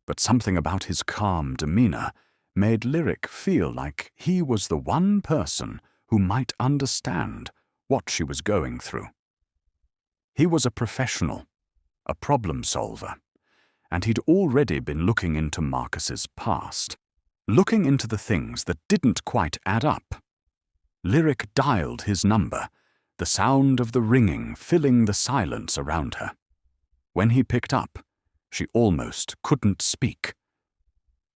S1: but something about his calm demeanor made Lyric feel like he was the one person who might understand what she was going through. He was a professional, a problem solver, and he'd already been looking into Marcus's past, looking into the things that didn't quite add up. Lyric dialed his number, the sound of the ringing filling the silence around her. When he picked up, she almost couldn't speak.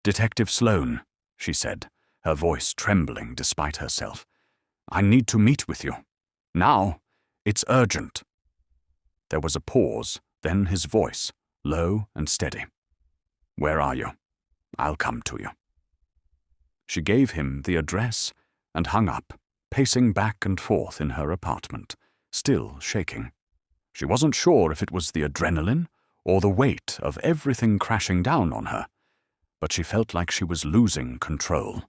S1: "Detective Sloane," she said, her voice trembling despite herself. "I need to meet with you. Now. It's urgent." There was a pause, then his voice, low and steady. "Where are you? I'll come to you." She gave him the address and hung up, pacing back and forth in her apartment, still shaking. She wasn't sure if it was the adrenaline or the weight of everything crashing down on her, but she felt like she was losing control.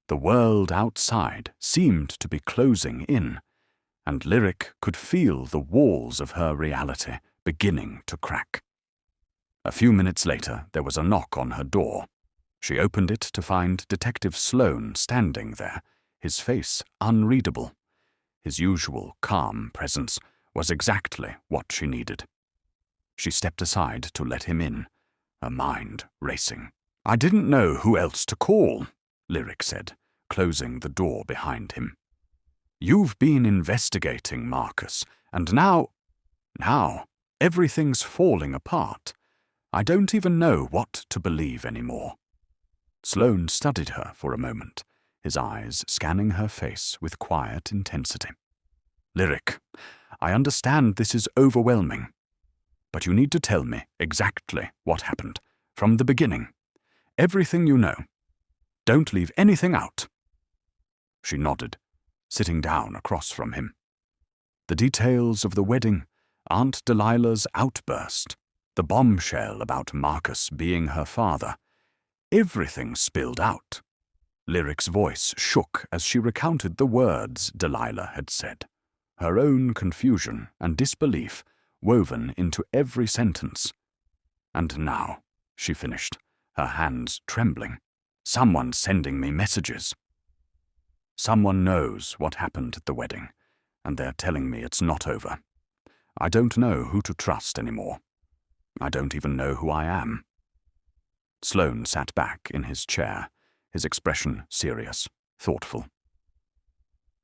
S1: The world outside seemed to be closing in, and Lyric could feel the walls of her reality beginning to crack. A few minutes later, there was a knock on her door. She opened it to find Detective Sloane standing there, his face unreadable. His usual calm presence was exactly what she needed. She stepped aside to let him in, her mind racing. "I didn't know who else to call," Lyric said, closing the door behind him. "You've been investigating Marcus, and now everything's falling apart. I don't even know what to believe anymore." Sloane studied her for a moment, his eyes scanning her face with quiet intensity. "Lyric, I understand this is overwhelming, but you need to tell me exactly what happened, from the beginning. Everything you know. Don't leave anything out." She nodded, sitting down across from him. The details of the wedding, Aunt Delilah's outburst, the bombshell about Marcus being her father, everything spilled out. Lyric's voice shook as she recounted the words Delilah had said, her own confusion and disbelief woven into every sentence. "And now," she finished, her hands trembling, "someone's sending me messages. Someone knows what happened at the wedding, and they're telling me it's not over. I don't know who to trust anymore. I don't even know who I am." Sloane sat back in his chair, his expression serious, thoughtful.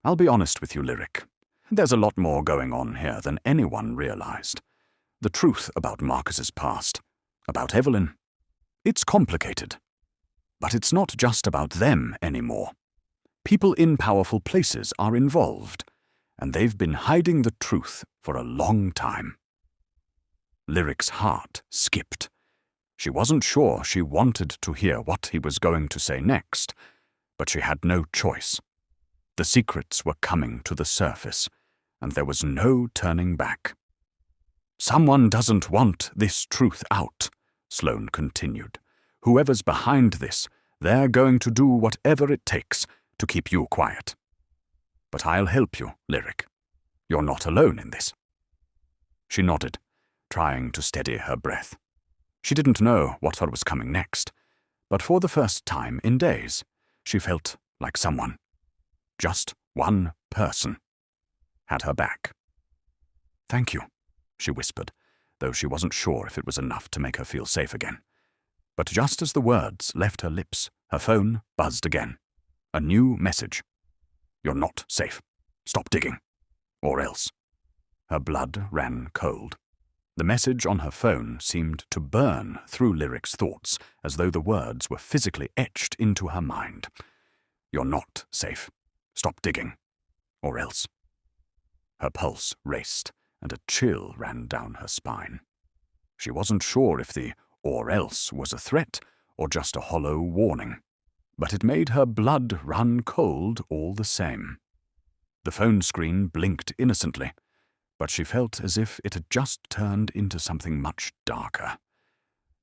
S1: "I'll be honest with you, Lyric. There's a lot more going on here than anyone realized. The truth about Marcus's past, about Evelyn, it's complicated. But it's not just about them anymore. People in powerful places are involved, and they've been hiding the truth for a long time." Lyric's heart skipped. She wasn't sure she wanted to hear what he was going to say next, but she had no choice. The secrets were coming to the surface, and there was no turning back. "Someone doesn't want this truth out," Sloane continued. "Whoever's behind this, they're going to do whatever it takes to keep you quiet. But I'll help you, Lyric. You're not alone in this." She nodded, trying to steady her breath. She didn't know what was coming next, but for the first time in days, she felt like someone, just one person, had her back. "Thank you," she whispered, though she wasn't sure if it was enough to make her feel safe again. But just as the words left her lips, her phone buzzed again. A new message. "You're not safe. Stop digging. Or else." Her blood ran cold. The message on her phone seemed to burn through Lyric's thoughts, as though the words were physically etched into her mind. "You're not safe. Stop digging. Or else." Her pulse raced, and a chill ran down her spine. She wasn't sure if the "or else" was a threat or just a hollow warning, but it made her blood run cold all the same. The phone screen blinked innocently, but she felt as if it had just turned into something much darker.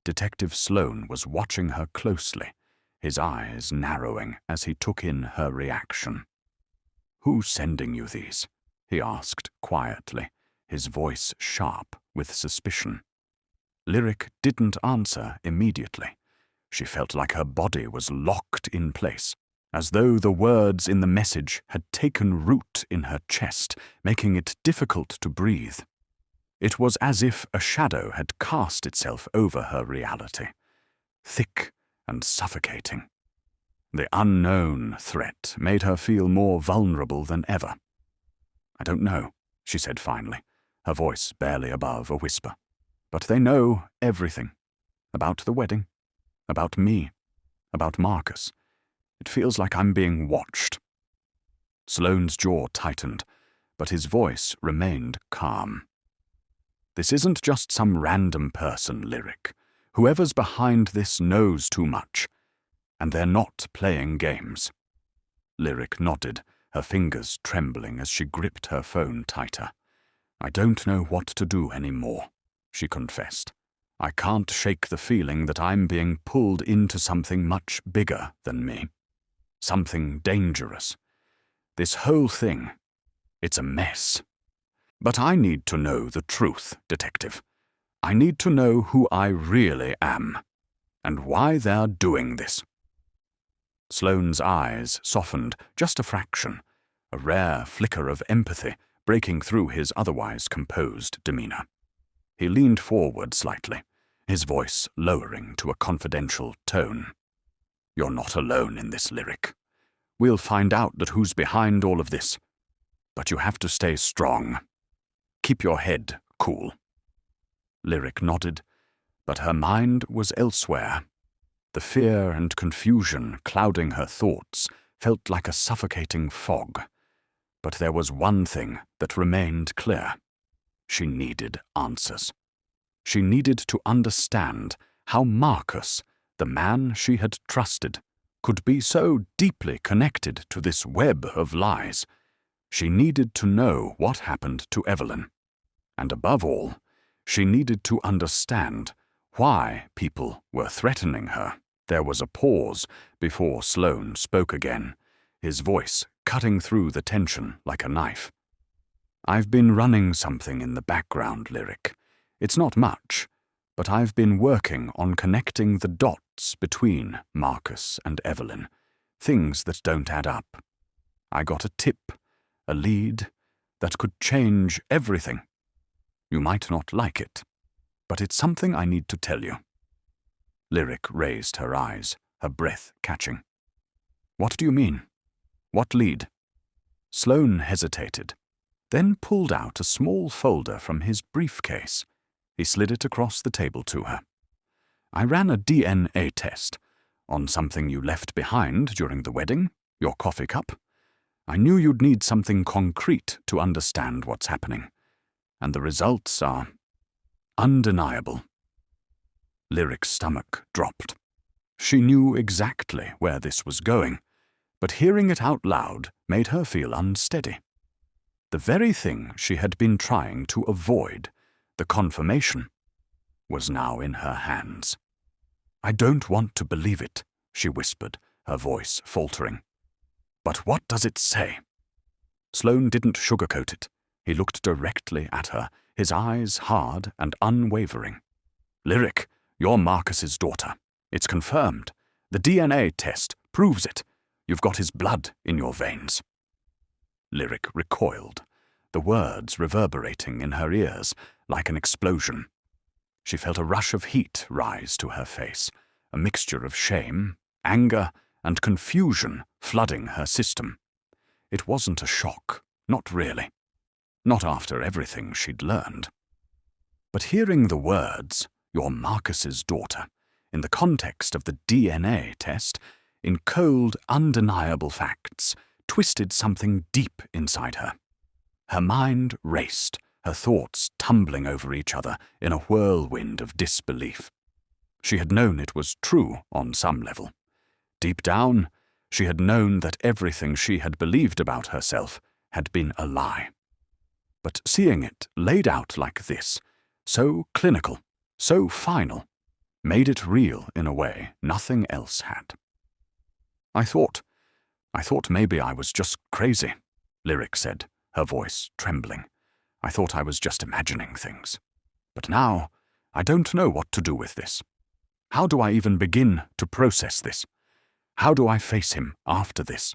S1: Detective Sloane was watching her closely, his eyes narrowing as he took in her reaction. "Who's sending you these?" he asked quietly, his voice sharp with suspicion. Lyric didn't answer immediately. She felt like her body was locked in place, as though the words in the message had taken root in her chest, making it difficult to breathe. It was as if a shadow had cast itself over her reality, thick and suffocating. The unknown threat made her feel more vulnerable than ever. "I don't know," she said finally, her voice barely above a whisper. "But they know everything. About the wedding, about me, about Marcus. It feels like I'm being watched." Sloane's jaw tightened, but his voice remained calm. "This isn't just some random person, Lyric. Whoever's behind this knows too much, and they're not playing games." Lyric nodded, her fingers trembling as she gripped her phone tighter. "I don't know what to do anymore," she confessed. "I can't shake the feeling that I'm being pulled into something much bigger than me. Something dangerous. This whole thing, it's a mess. But I need to know the truth, Detective. I need to know who I really am, and why they're doing this." Sloane's eyes softened just a fraction, a rare flicker of empathy breaking through his otherwise composed demeanor. He leaned forward slightly, his voice lowering to a confidential tone. "You're not alone in this, Lyric. We'll find out that who's behind all of this. But you have to stay strong. Keep your head cool." Lyric nodded, but her mind was elsewhere. The fear and confusion clouding her thoughts felt like a suffocating fog. But there was one thing that remained clear. She needed answers. She needed to understand how Marcus, The man she had trusted could be so deeply connected to this web of lies. She needed to know what happened to Evelyn. And above all, she needed to understand why people were threatening her. There was a pause before Sloane spoke again, his voice cutting through the tension like a knife. "I've been running something in the background, Lyric. It's not much, but I've been working on connecting the dots between Marcus and Evelyn, things that don't add up. I got a tip, a lead, that could change everything. You might not like it, but it's something I need to tell you." Lyric raised her eyes, her breath catching. "What do you mean? What lead?" Sloane hesitated, then pulled out a small folder from his briefcase. He slid it across the table to her. "I ran a DNA test on something you left behind during the wedding, your coffee cup. I knew you'd need something concrete to understand what's happening, and the results are undeniable." Lyric's stomach dropped. She knew exactly where this was going, but hearing it out loud made her feel unsteady. The very thing she had been trying to avoid, the confirmation, was now in her hands. "I don't want to believe it," she whispered, her voice faltering. "But what does it say?" Sloane didn't sugarcoat it. He looked directly at her, his eyes hard and unwavering. "Lyric, you're Marcus's daughter. It's confirmed. The DNA test proves it. You've got his blood in your veins." Lyric recoiled, the words reverberating in her ears like an explosion. She felt a rush of heat rise to her face, a mixture of shame, anger, and confusion flooding her system. It wasn't a shock, not really. Not after everything she'd learned. But hearing the words, "You're Marcus's daughter," in the context of the DNA test, in cold, undeniable facts, twisted something deep inside her. Her mind raced, her thoughts tumbling over each other in a whirlwind of disbelief. She had known it was true on some level. Deep down, she had known that everything she had believed about herself had been a lie. But seeing it laid out like this, so clinical, so final, made it real in a way nothing else had. I thought maybe I was just crazy," Lyric said, her voice trembling. "I thought I was just imagining things. But now, I don't know what to do with this. How do I even begin to process this? How do I face him after this?"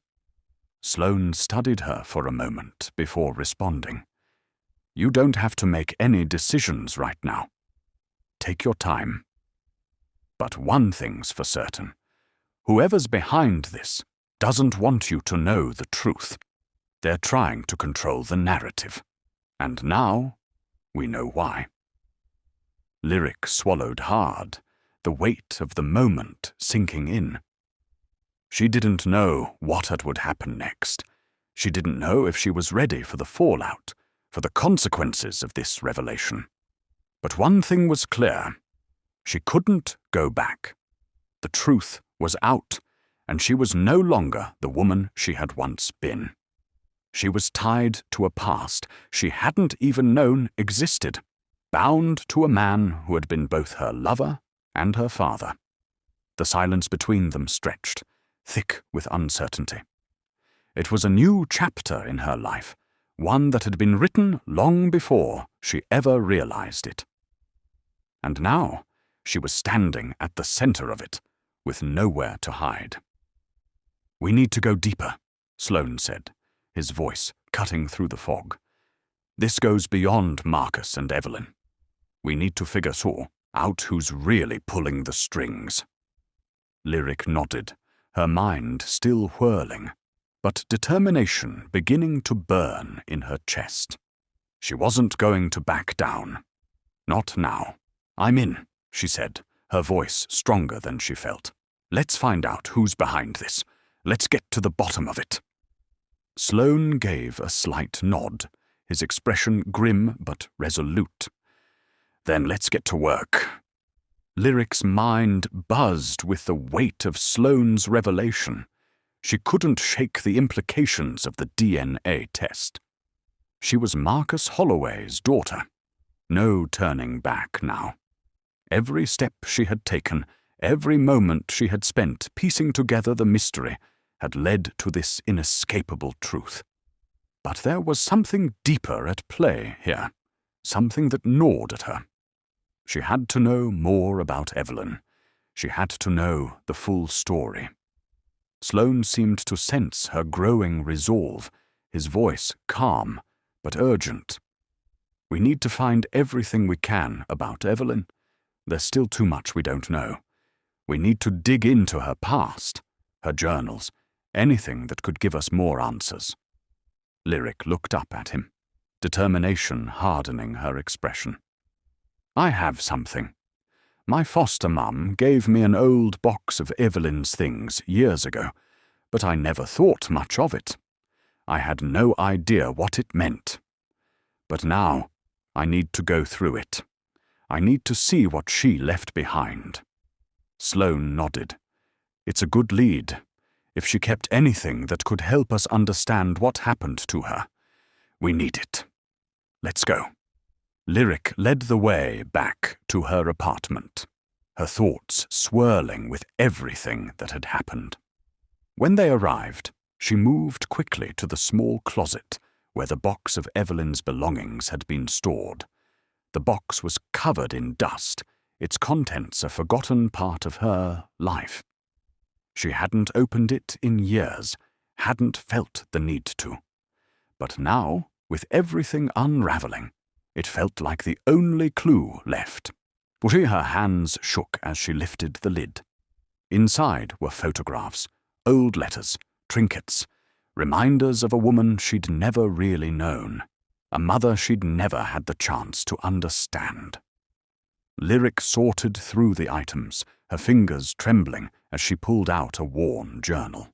S1: Sloane studied her for a moment before responding. "You don't have to make any decisions right now. Take your time. But one thing's for certain. Whoever's behind this doesn't want you to know the truth. They're trying to control the narrative. And now, we know why." Lyric swallowed hard, the weight of the moment sinking in. She didn't know what would happen next. She didn't know if she was ready for the fallout, for the consequences of this revelation. But one thing was clear. She couldn't go back. The truth was out, and she was no longer the woman she had once been. She was tied to a past she hadn't even known existed, bound to a man who had been both her lover and her father. The silence between them stretched, thick with uncertainty. It was a new chapter in her life, one that had been written long before she ever realized it. And now she was standing at the center of it, with nowhere to hide. "We need to go deeper," Sloane said, his voice cutting through the fog. "This goes beyond Marcus and Evelyn. We need to figure out who's really pulling the strings." Lyric nodded, her mind still whirling, but determination beginning to burn in her chest. She wasn't going to back down. Not now. "I'm in," she said, her voice stronger than she felt. "Let's find out who's behind this. Let's get to the bottom of it." Sloane gave a slight nod, his expression grim but resolute. "Then let's get to work." Lyric's mind buzzed with the weight of Sloane's revelation. She couldn't shake the implications of the DNA test. She was Marcus Holloway's daughter. No turning back now. Every step she had taken, every moment she had spent piecing together the mystery, had led to this inescapable truth. But there was something deeper at play here, something that gnawed at her. She had to know more about Evelyn. She had to know the full story. Sloane seemed to sense her growing resolve, his voice calm but urgent. We need to find everything we can about Evelyn. There's still too much we don't know. We need to dig into her past, her journals, anything that could give us more answers. Lyric looked up at him, determination hardening her expression. I have something. My foster mum gave me an old box of Evelyn's things years ago, but I never thought much of it. I had no idea what it meant. But now, I need to go through it. I need to see what she left behind. Sloane nodded. It's a good lead. If she kept anything that could help us understand what happened to her, we need it. Let's go. Lyric led the way back to her apartment, her thoughts swirling with everything that had happened. When they arrived, she moved quickly to the small closet where the box of Evelyn's belongings had been stored. The box was covered in dust, its contents a forgotten part of her life. She hadn't opened it in years, hadn't felt the need to. But now, with everything unraveling, it felt like the only clue left. Her hands shook as she lifted the lid. Inside were photographs, old letters, trinkets, reminders of a woman she'd never really known, a mother she'd never had the chance to understand. Lyric sorted through the items, her fingers trembling as she pulled out a worn journal.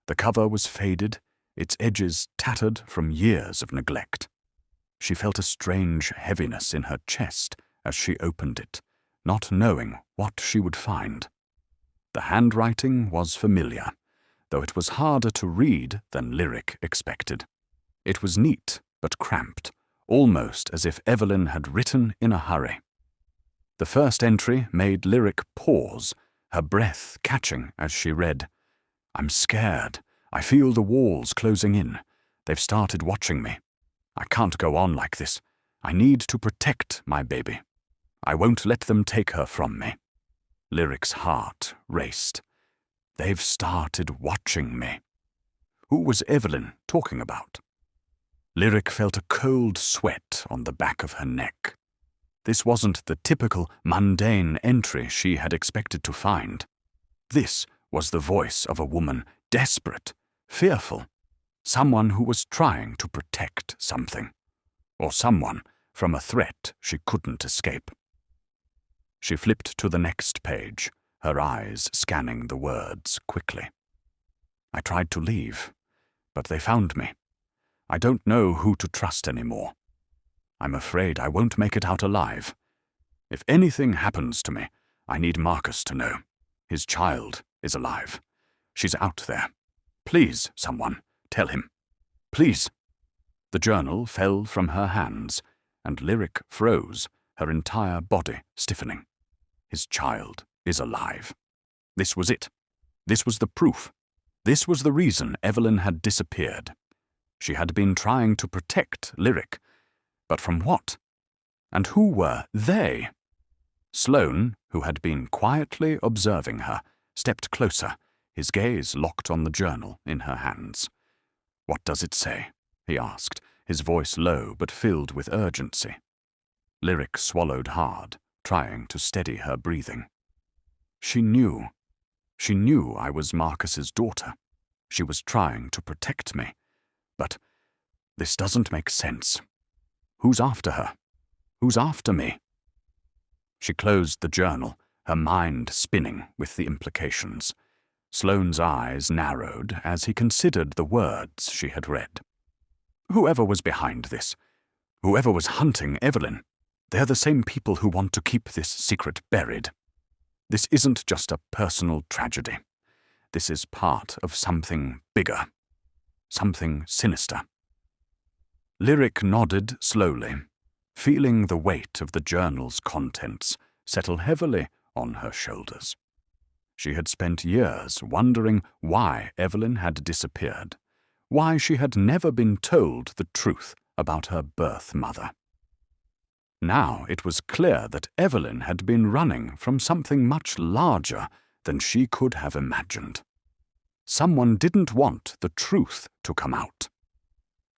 S1: The cover was faded, its edges tattered from years of neglect. She felt a strange heaviness in her chest as she opened it, not knowing what she would find. The handwriting was familiar, though it was harder to read than Lyric expected. It was neat but cramped, almost as if Evelyn had written in a hurry. The first entry made Lyric pause, her breath catching as she read, I'm scared. I feel the walls closing in. They've started watching me. I can't go on like this. I need to protect my baby. I won't let them take her from me. Lyric's heart raced. They've started watching me. Who was Evelyn talking about? Lyric felt a cold sweat on the back of her neck. This wasn't the typical mundane entry she had expected to find. This was the voice of a woman desperate, fearful, someone who was trying to protect something, or someone from a threat she couldn't escape. She flipped to the next page, her eyes scanning the words quickly. I tried to leave, but they found me. I don't know who to trust anymore. I'm afraid I won't make it out alive. If anything happens to me, I need Marcus to know. His child is alive. She's out there. Please, someone, tell him. Please. The journal fell from her hands, and Lyric froze, her entire body stiffening. His child is alive. This was it. This was the proof. This was the reason Evelyn had disappeared. She had been trying to protect Lyric. But from what? And who were they? Sloane, who had been quietly observing her, stepped closer, his gaze locked on the journal in her hands. What does it say? He asked, his voice low but filled with urgency. Lyric swallowed hard, trying to steady her breathing. She knew. She knew I was Marcus's daughter. She was trying to protect me. But this doesn't make sense. Who's after her? Who's after me? She closed the journal, her mind spinning with the implications. Sloane's eyes narrowed as he considered the words she had read. Whoever was behind this, whoever was hunting Evelyn, they're the same people who want to keep this secret buried. This isn't just a personal tragedy. This is part of something bigger, something sinister. Lyric nodded slowly, feeling the weight of the journal's contents settle heavily on her shoulders. She had spent years wondering why Evelyn had disappeared, why she had never been told the truth about her birth mother. Now it was clear that Evelyn had been running from something much larger than she could have imagined. Someone didn't want the truth to come out.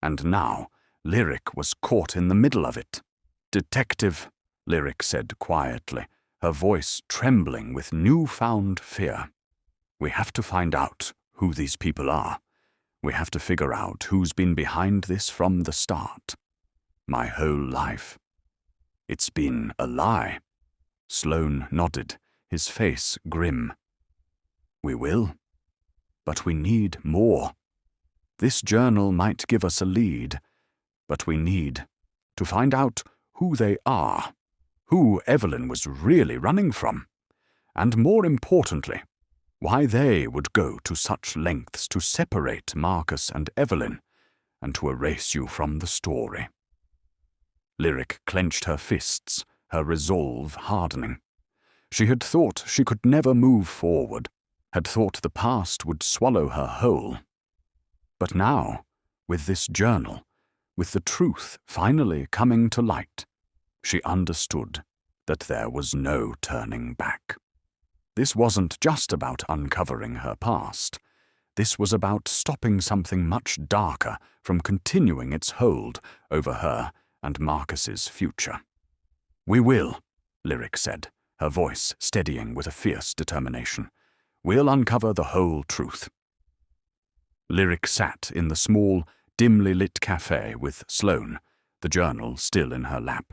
S1: And now Lyric was caught in the middle of it. "Detective," Lyric said quietly, her voice trembling with newfound fear. "We have to find out who these people are. We have to figure out who's been behind this from the start. My whole life. It's been a lie." Sloane nodded, his face grim. "We will. But we need more. This journal might give us a lead, but we need to find out who they are, who Evelyn was really running from, and more importantly, why they would go to such lengths to separate Marcus and Evelyn and to erase you from the story." Lyric clenched her fists, her resolve hardening. She had thought she could never move forward, had thought the past would swallow her whole. But now, with this journal, with the truth finally coming to light, she understood that there was no turning back. This wasn't just about uncovering her past. This was about stopping something much darker from continuing its hold over her and Marcus's future. "We will," Lyric said, her voice steadying with a fierce determination. "We'll uncover the whole truth." Lyric sat in the small, dimly lit cafe with Sloane, the journal still in her lap.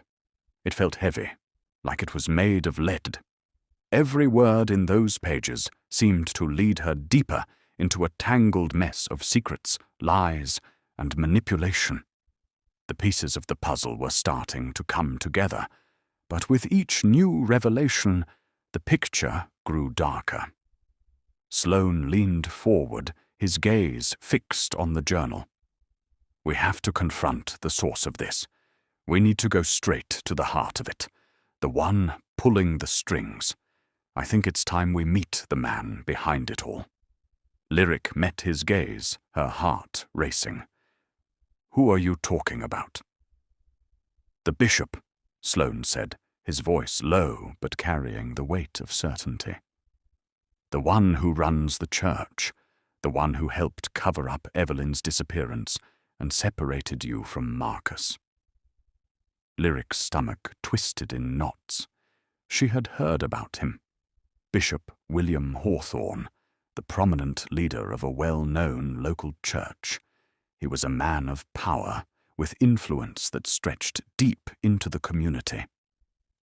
S1: It felt heavy, like it was made of lead. Every word in those pages seemed to lead her deeper into a tangled mess of secrets, lies, and manipulation. The pieces of the puzzle were starting to come together, but with each new revelation, the picture grew darker. Sloane leaned forward, his gaze fixed on the journal. "We have to confront the source of this. We need to go straight to the heart of it, the one pulling the strings. I think it's time we meet the man behind it all." Lyric met his gaze, her heart racing. "Who are you talking about?" "The bishop," Sloane said, his voice low but carrying the weight of certainty. "The one who runs the church, the one who helped cover up Evelyn's disappearance and separated you from Marcus." Lyric's stomach twisted in knots. She had heard about him. Bishop William Hawthorne, the prominent leader of a well-known local church. He was a man of power, with influence that stretched deep into the community.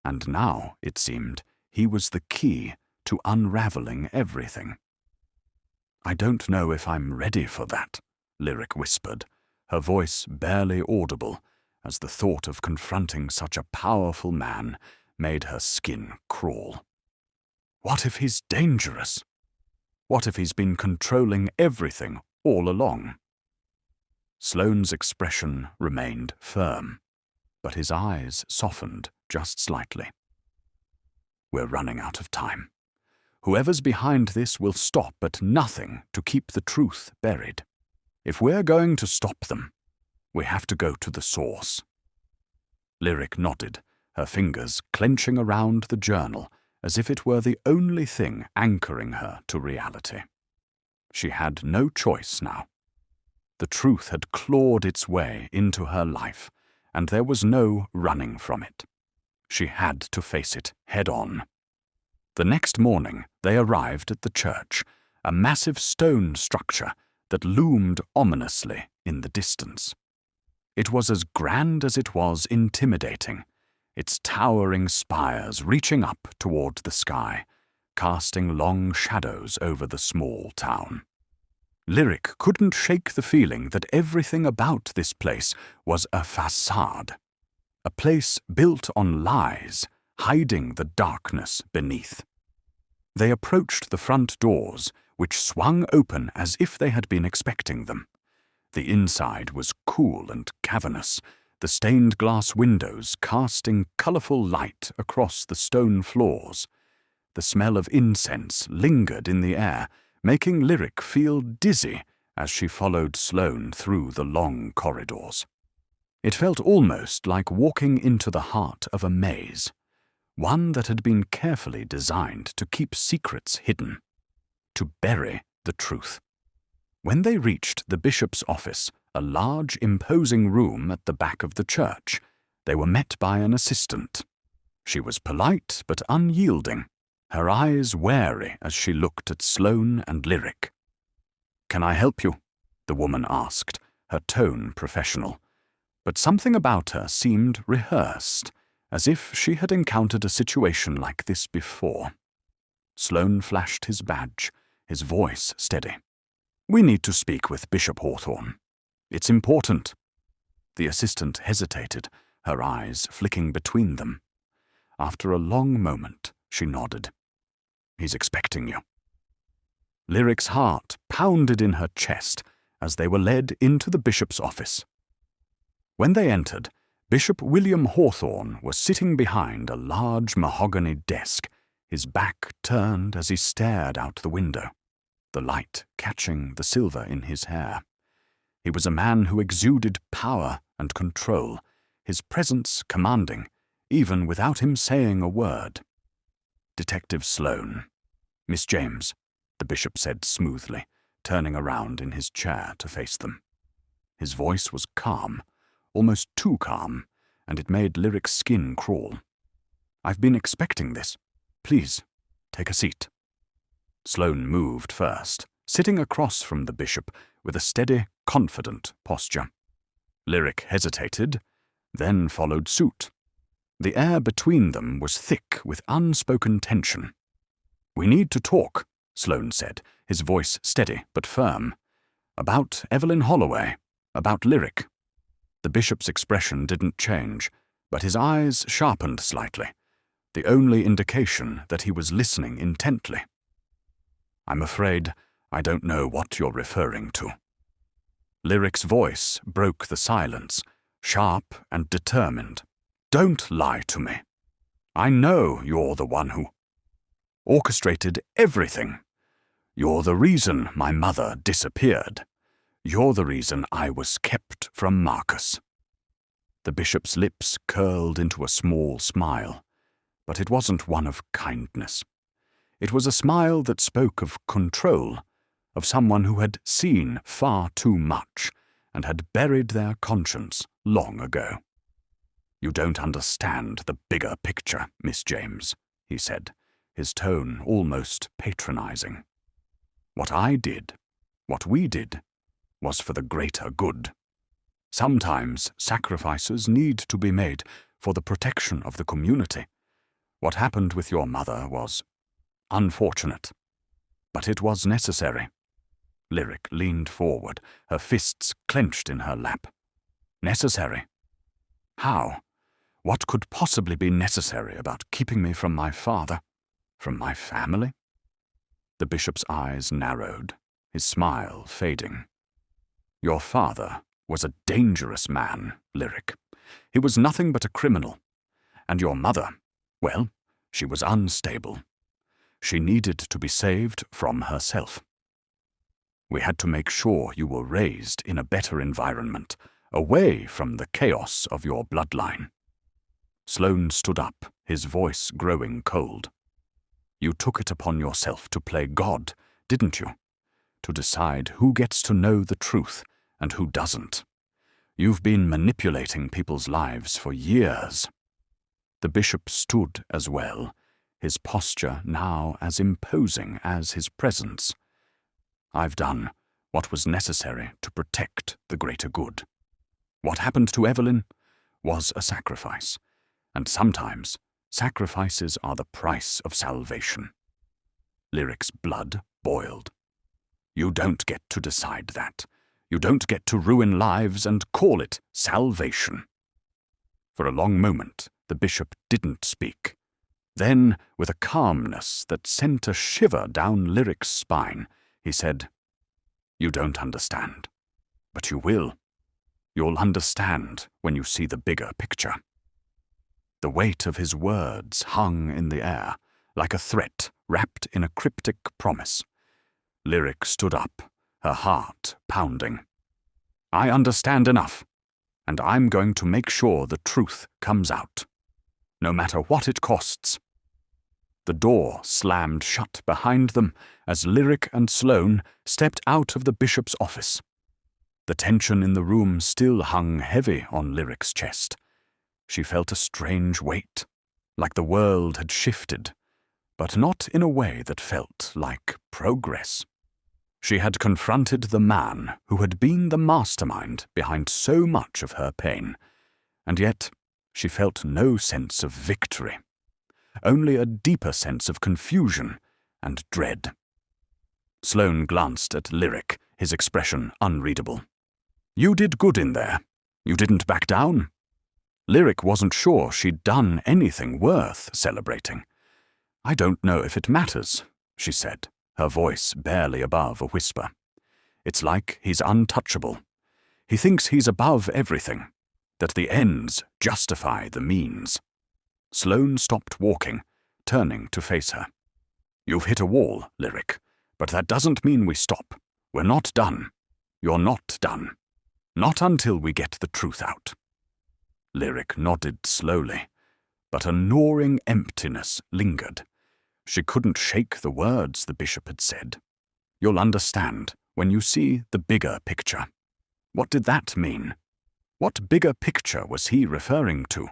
S1: And now, it seemed, he was the key to unraveling everything. "I don't know if I'm ready for that," Lyric whispered, her voice barely audible, as the thought of confronting such a powerful man made her skin crawl. What if he's dangerous? What if he's been controlling everything all along? Sloane's expression remained firm, but his eyes softened just slightly. "We're running out of time. Whoever's behind this will stop at nothing to keep the truth buried. If we're going to stop them, we have to go to the source." Lyric nodded, her fingers clenching around the journal as if it were the only thing anchoring her to reality. She had no choice now. The truth had clawed its way into her life, and there was no running from it. She had to face it head-on. The next morning, they arrived at the church, a massive stone structure that loomed ominously in the distance. It was as grand as it was intimidating, its towering spires reaching up toward the sky, casting long shadows over the small town. Lyric couldn't shake the feeling that everything about this place was a facade, a place built on lies, hiding the darkness beneath. They approached the front doors, which swung open as if they had been expecting them. The inside was cool and cavernous, the stained glass windows casting colourful light across the stone floors. The smell of incense lingered in the air, making Lyric feel dizzy as she followed Sloane through the long corridors. It felt almost like walking into the heart of a maze, one that had been carefully designed to keep secrets hidden, to bury the truth. When they reached the bishop's office, a large, imposing room at the back of the church, they were met by an assistant. She was polite but unyielding, her eyes wary as she looked at Sloane and Lyric. "Can I help you?" the woman asked, her tone professional. But something about her seemed rehearsed, as if she had encountered a situation like this before. Sloane flashed his badge, his voice steady. "We need to speak with Bishop Hawthorne. It's important." The assistant hesitated, her eyes flicking between them. After a long moment, she nodded. "He's expecting you." Lyric's heart pounded in her chest as they were led into the bishop's office. When they entered, Bishop William Hawthorne was sitting behind a large mahogany desk, his back turned as he stared out the window, the light catching the silver in his hair. He was a man who exuded power and control, his presence commanding, even without him saying a word. "Detective Sloane." "Miss James," the bishop said smoothly, turning around in his chair to face them. His voice was calm, almost too calm, and it made Lyric's skin crawl. "I've been expecting this. Please, take a seat." Sloane moved first, sitting across from the bishop with a steady, confident posture. Lyric hesitated, then followed suit. The air between them was thick with unspoken tension. "We need to talk," Sloane said, his voice steady but firm. "About Evelyn Holloway, about Lyric." The bishop's expression didn't change, but his eyes sharpened slightly, the only indication that he was listening intently. "I'm afraid I don't know what you're referring to." Lyric's voice broke the silence, sharp and determined. "Don't lie to me. I know you're the one who orchestrated everything. You're the reason my mother disappeared. You're the reason I was kept from Marcus." The bishop's lips curled into a small smile, but it wasn't one of kindness. It was a smile that spoke of control, of someone who had seen far too much and had buried their conscience long ago. "You don't understand the bigger picture, Miss James," he said, his tone almost patronizing. "What I did, what we did, was for the greater good. Sometimes sacrifices need to be made for the protection of the community. What happened with your mother was unfortunate, but it was necessary." Lyric leaned forward, her fists clenched in her lap. "Necessary? How? What could possibly be necessary about keeping me from my father, from my family?" The bishop's eyes narrowed, his smile fading. "Your father was a dangerous man, Lyric. He was nothing but a criminal. And your mother, well, she was unstable. She needed to be saved from herself. We had to make sure you were raised in a better environment, away from the chaos of your bloodline." Sloane stood up, his voice growing cold. "You took it upon yourself to play God, didn't you? To decide who gets to know the truth and who doesn't. You've been manipulating people's lives for years." The bishop stood as well, his posture now as imposing as his presence. "I've done what was necessary to protect the greater good. What happened to Evelyn was a sacrifice, and sometimes sacrifices are the price of salvation." Lyric's blood boiled. "You don't get to decide that. You don't get to ruin lives and call it salvation." For a long moment, the bishop didn't speak. Then, with a calmness that sent a shiver down Lyric's spine, he said, "You don't understand. But you will. You'll understand when you see the bigger picture." The weight of his words hung in the air, like a threat wrapped in a cryptic promise. Lyric stood up, her heart pounding. "I understand enough, and I'm going to make sure the truth comes out, no matter what it costs." The door slammed shut behind them as Lyric and Sloane stepped out of the bishop's office. The tension in the room still hung heavy on Lyric's chest. She felt a strange weight, like the world had shifted, but not in a way that felt like progress. She had confronted the man who had been the mastermind behind so much of her pain, and yet she felt no sense of victory, only a deeper sense of confusion and dread. Sloane glanced at Lyric, his expression unreadable. "You did good in there. You didn't back down." Lyric wasn't sure she'd done anything worth celebrating. "I don't know if it matters," she said, her voice barely above a whisper. "It's like he's untouchable. He thinks he's above everything, that the ends justify the means." Sloane stopped walking, turning to face her. "You've hit a wall, Lyric, but that doesn't mean we stop. We're not done. You're not done. Not until we get the truth out." Lyric nodded slowly, but a gnawing emptiness lingered. She couldn't shake the words the bishop had said. "You'll understand when you see the bigger picture." What did that mean? What bigger picture was he referring to?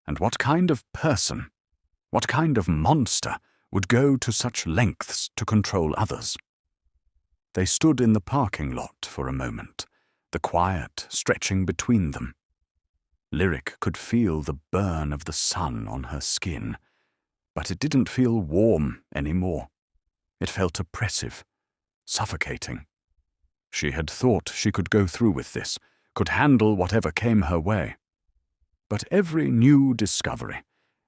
S1: And what kind of person, what kind of monster would go to such lengths to control others? They stood in the parking lot for a moment, the quiet stretching between them. Lyric could feel the burn of the sun on her skin, but it didn't feel warm anymore. It felt oppressive, suffocating. She had thought she could go through with this, could handle whatever came her way. But every new discovery,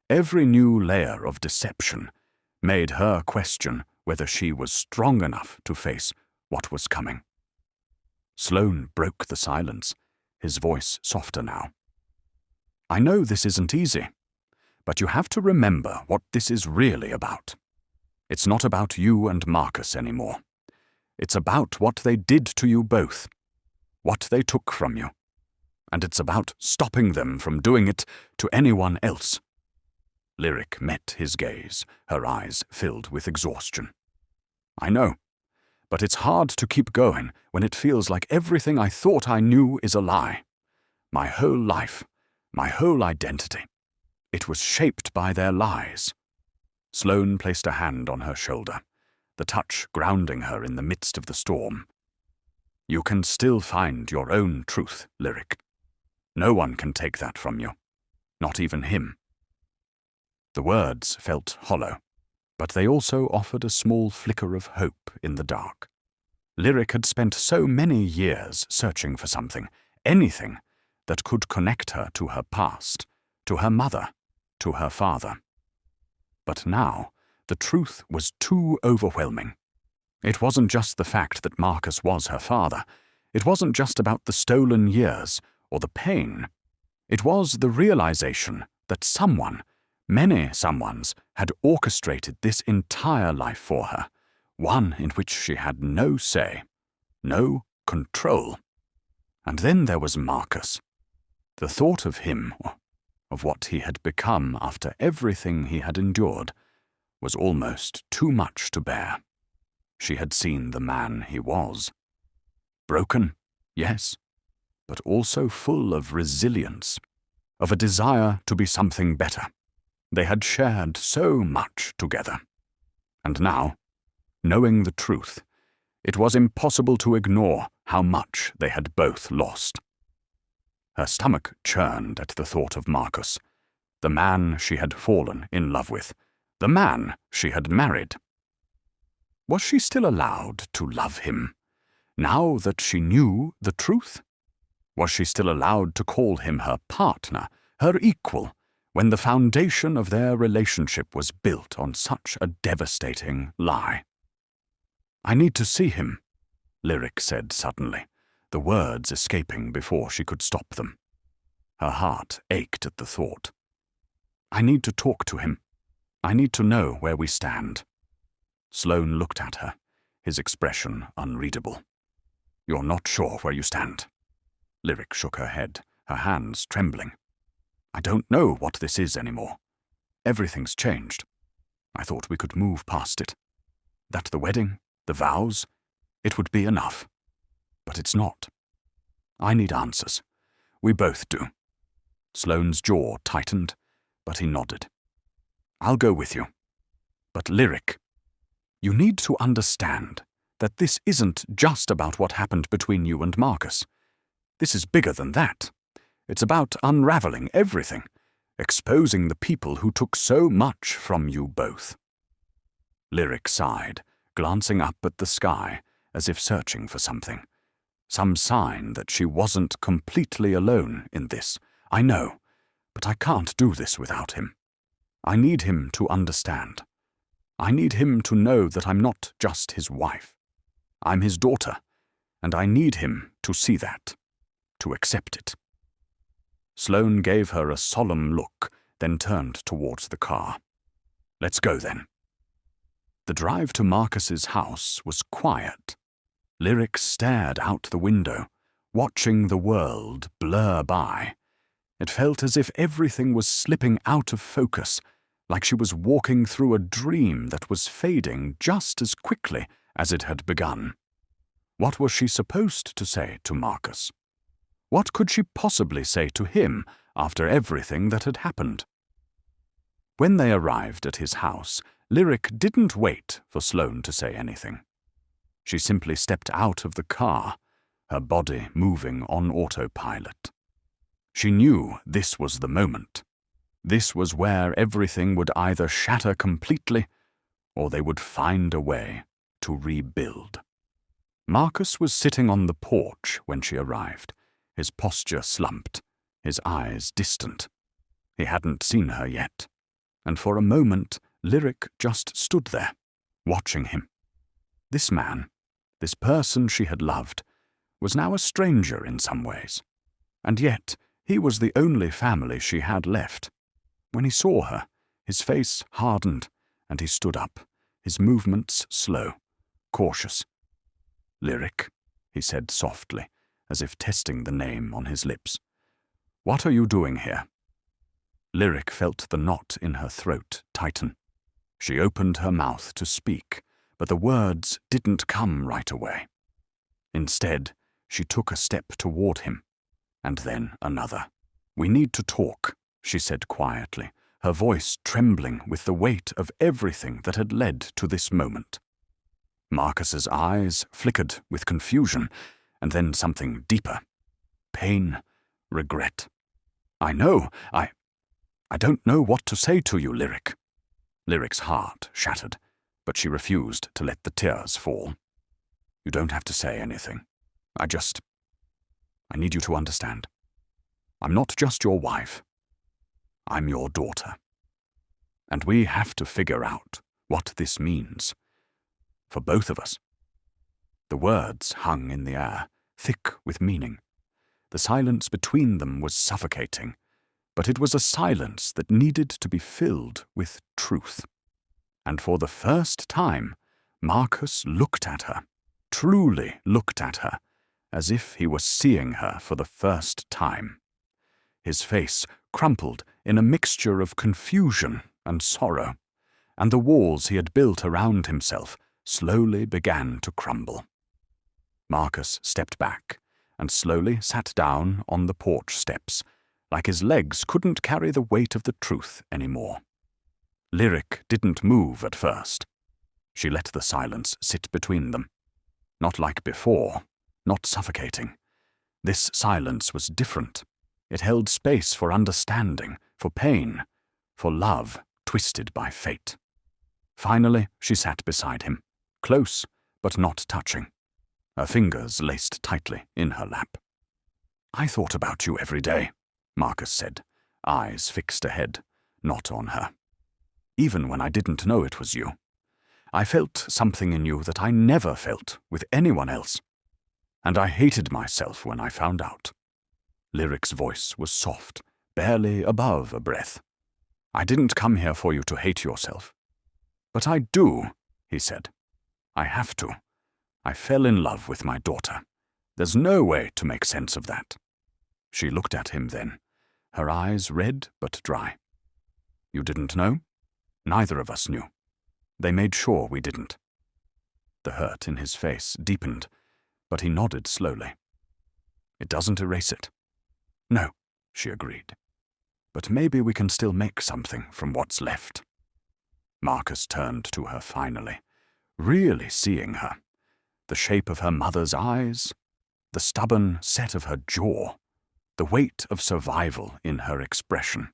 S1: every new layer of deception, made her question whether she was strong enough to face what was coming. Sloane broke the silence, his voice softer now. "I know this isn't easy, but you have to remember what this is really about. It's not about you and Marcus anymore. It's about what they did to you both, what they took from you, and it's about stopping them from doing it to anyone else." Lyric met his gaze, her eyes filled with exhaustion. "I know, but it's hard to keep going when it feels like everything I thought I knew is a lie. My whole life, my whole identity, it was shaped by their lies." Sloane placed a hand on her shoulder, the touch grounding her in the midst of the storm. "You can still find your own truth, Lyric. No one can take that from you, not even him." The words felt hollow, but they also offered a small flicker of hope in the dark. Lyric had spent so many years searching for something, anything, that could connect her to her past, to her mother, to her father. But now, the truth was too overwhelming. It wasn't just the fact that Marcus was her father. It wasn't just about the stolen years or the pain. It was the realization that someone, many someones, had orchestrated this entire life for her, one in which she had no say, no control. And then there was Marcus. The thought of him, of what he had become after everything he had endured, was almost too much to bear. She had seen the man he was. Broken, yes, but also full of resilience, of a desire to be something better. They had shared so much together. And now, knowing the truth, it was impossible to ignore how much they had both lost. Her stomach churned at the thought of Marcus, the man she had fallen in love with, the man she had married. Was she still allowed to love him, now that she knew the truth? Was she still allowed to call him her partner, her equal, when the foundation of their relationship was built on such a devastating lie. "I need to see him," Lyric said suddenly, the words escaping before she could stop them. Her heart ached at the thought. "I need to talk to him. I need to know where we stand." Sloane looked at her, his expression unreadable. "You're not sure where you stand?" Lyric shook her head, her hands trembling. "I don't know what this is anymore. Everything's changed. I thought we could move past it. That the wedding, the vows, it would be enough. But it's not. I need answers. We both do." Sloane's jaw tightened, but he nodded. "I'll go with you. But Lyric, you need to understand that this isn't just about what happened between you and Marcus. This is bigger than that. It's about unraveling everything, exposing the people who took so much from you both." Lyric sighed, glancing up at the sky as if searching for something. Some sign that she wasn't completely alone in this. "I know, but I can't do this without him. I need him to understand. I need him to know that I'm not just his wife. I'm his daughter, and I need him to see that, to accept it." Sloane gave her a solemn look, then turned towards the car. "Let's go then." The drive to Marcus's house was quiet. Lyric stared out the window, watching the world blur by. It felt as if everything was slipping out of focus, like she was walking through a dream that was fading just as quickly as it had begun. What was she supposed to say to Marcus? What could she possibly say to him after everything that had happened? When they arrived at his house, Lyric didn't wait for Sloane to say anything. She simply stepped out of the car, her body moving on autopilot. She knew this was the moment. This was where everything would either shatter completely or they would find a way to rebuild. Marcus was sitting on the porch when she arrived, his posture slumped, his eyes distant. He hadn't seen her yet, and for a moment Lyric just stood there, watching him. This man, this person she had loved, was now a stranger in some ways, and yet he was the only family she had left. When he saw her, his face hardened, and he stood up, his movements slow, cautious. "Lyric," he said softly, as if testing the name on his lips. "What are you doing here?" Lyric felt the knot in her throat tighten. She opened her mouth to speak, but the words didn't come right away. Instead, she took a step toward him, and then another. "We need to talk," she said quietly, her voice trembling with the weight of everything that had led to this moment. Marcus's eyes flickered with confusion, and then something deeper. Pain, regret. "I know, I don't know what to say to you, Lyric." Lyric's heart shattered, but she refused to let the tears fall. "You don't have to say anything. I need you to understand. I'm not just your wife. I'm your daughter. And we have to figure out what this means. For both of us." The words hung in the air, thick with meaning. The silence between them was suffocating, but it was a silence that needed to be filled with truth. And for the first time, Marcus looked at her, truly looked at her, as if he was seeing her for the first time. His face crumpled in a mixture of confusion and sorrow, and the walls he had built around himself slowly began to crumble. Marcus stepped back and slowly sat down on the porch steps, like his legs couldn't carry the weight of the truth anymore. Lyric didn't move at first. She let the silence sit between them. Not like before, not suffocating. This silence was different. It held space for understanding, for pain, for love twisted by fate. Finally, she sat beside him, close but not touching, her fingers laced tightly in her lap. "I thought about you every day," Marcus said, eyes fixed ahead, not on her. Even when I didn't know it was you. I felt something in you that I never felt with anyone else. And I hated myself when I found out. Lyric's voice was soft, barely above a breath. I didn't come here for you to hate yourself. But I do, he said. I have to. I fell in love with my daughter. There's no way to make sense of that. She looked at him then, her eyes red but dry. You didn't know? Neither of us knew. They made sure we didn't. The hurt in his face deepened, but he nodded slowly. It doesn't erase it. No, she agreed. But maybe we can still make something from what's left. Marcus turned to her finally, really seeing her. The shape of her mother's eyes, the stubborn set of her jaw, the weight of survival in her expression.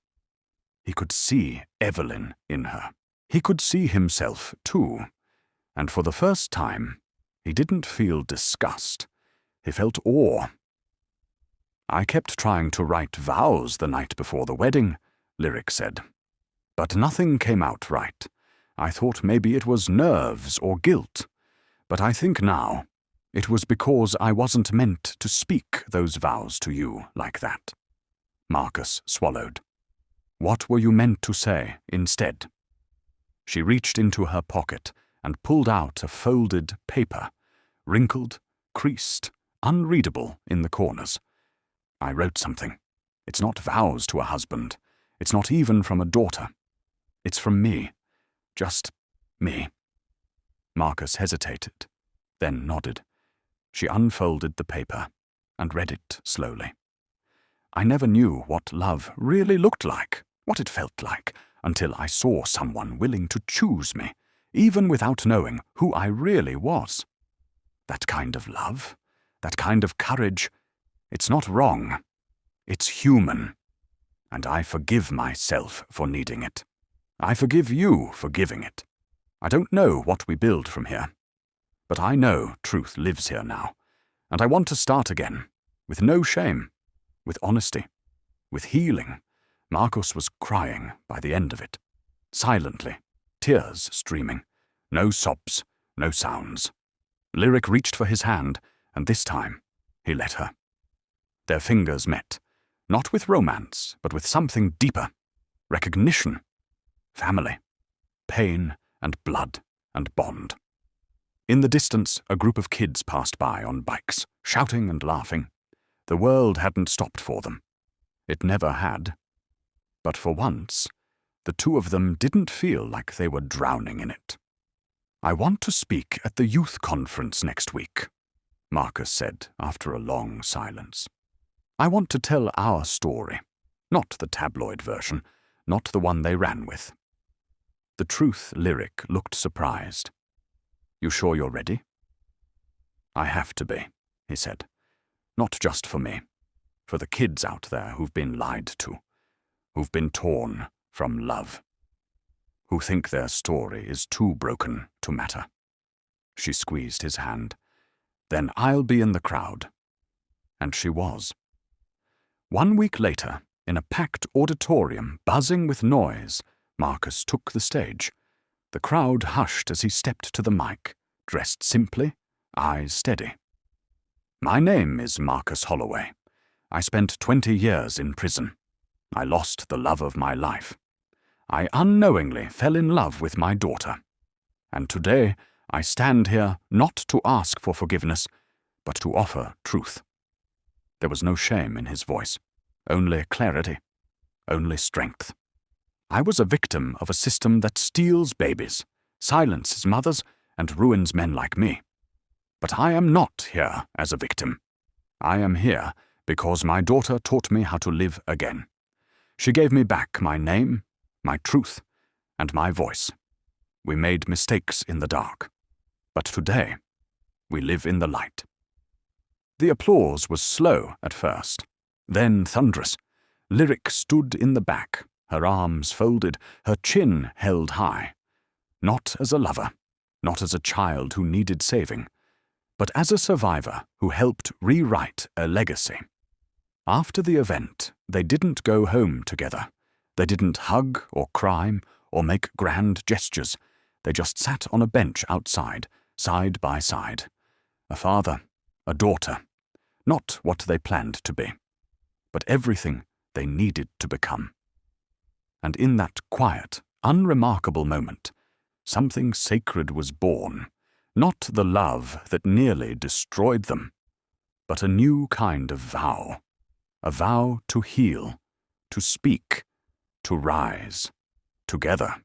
S1: He could see Evelyn in her. He could see himself, too, and for the first time, he didn't feel disgust. He felt awe. I kept trying to write vows the night before the wedding, Lyric said. But nothing came out right. I thought maybe it was nerves or guilt. But I think now, it was because I wasn't meant to speak those vows to you like that. Marcus swallowed. What were you meant to say instead? She reached into her pocket and pulled out a folded paper, wrinkled, creased, unreadable in the corners. I wrote something. It's not vows to a husband. It's not even from a daughter. It's from me. Just me. Marcus hesitated, then nodded. She unfolded the paper and read it slowly. I never knew what love really looked like, what it felt like, until I saw someone willing to choose me, even without knowing who I really was. That kind of love, that kind of courage, it's not wrong. It's human. And I forgive myself for needing it. I forgive you for giving it. I don't know what we build from here. But I know truth lives here now. And I want to start again, with no shame, with honesty, with healing. Marcus was crying by the end of it. Silently, tears streaming. No sobs, no sounds. Lyric reached for his hand, and this time, he let her. Their fingers met, not with romance, but with something deeper. Recognition. Family. Pain and blood and bond. In the distance, a group of kids passed by on bikes, shouting and laughing. The world hadn't stopped for them. It never had. But for once, the two of them didn't feel like they were drowning in it. I want to speak at the youth conference next week, Marcus said after a long silence. I want to tell our story, not the tabloid version, not the one they ran with. The truth Lyric looked surprised. You sure you're ready? I have to be, he said. Not just for me, for the kids out there who've been lied to, who've been torn from love, who think their story is too broken to matter. She squeezed his hand. Then I'll be in the crowd. And she was. 1 week later, in a packed auditorium buzzing with noise, Marcus took the stage. The crowd hushed as he stepped to the mic, dressed simply, eyes steady. My name is Marcus Holloway. I spent 20 years in prison. I lost the love of my life. I unknowingly fell in love with my daughter. And today, I stand here not to ask for forgiveness, but to offer truth. There was no shame in his voice, only clarity, only strength. I was a victim of a system that steals babies, silences mothers, and ruins men like me. But I am not here as a victim. I am here because my daughter taught me how to live again. She gave me back my name, my truth, and my voice. We made mistakes in the dark. But today, we live in the light. The applause was slow at first, then thunderous. Lyric stood in the back, her arms folded, her chin held high. Not as a lover, not as a child who needed saving, but as a survivor who helped rewrite a legacy. After the event, they didn't go home together. They didn't hug or cry or make grand gestures. They just sat on a bench outside, side by side. A father, a daughter. Not what they planned to be, but everything they needed to become. And in that quiet, unremarkable moment, something sacred was born. Not the love that nearly destroyed them, but a new kind of vow. A vow to heal, to speak, to rise, together.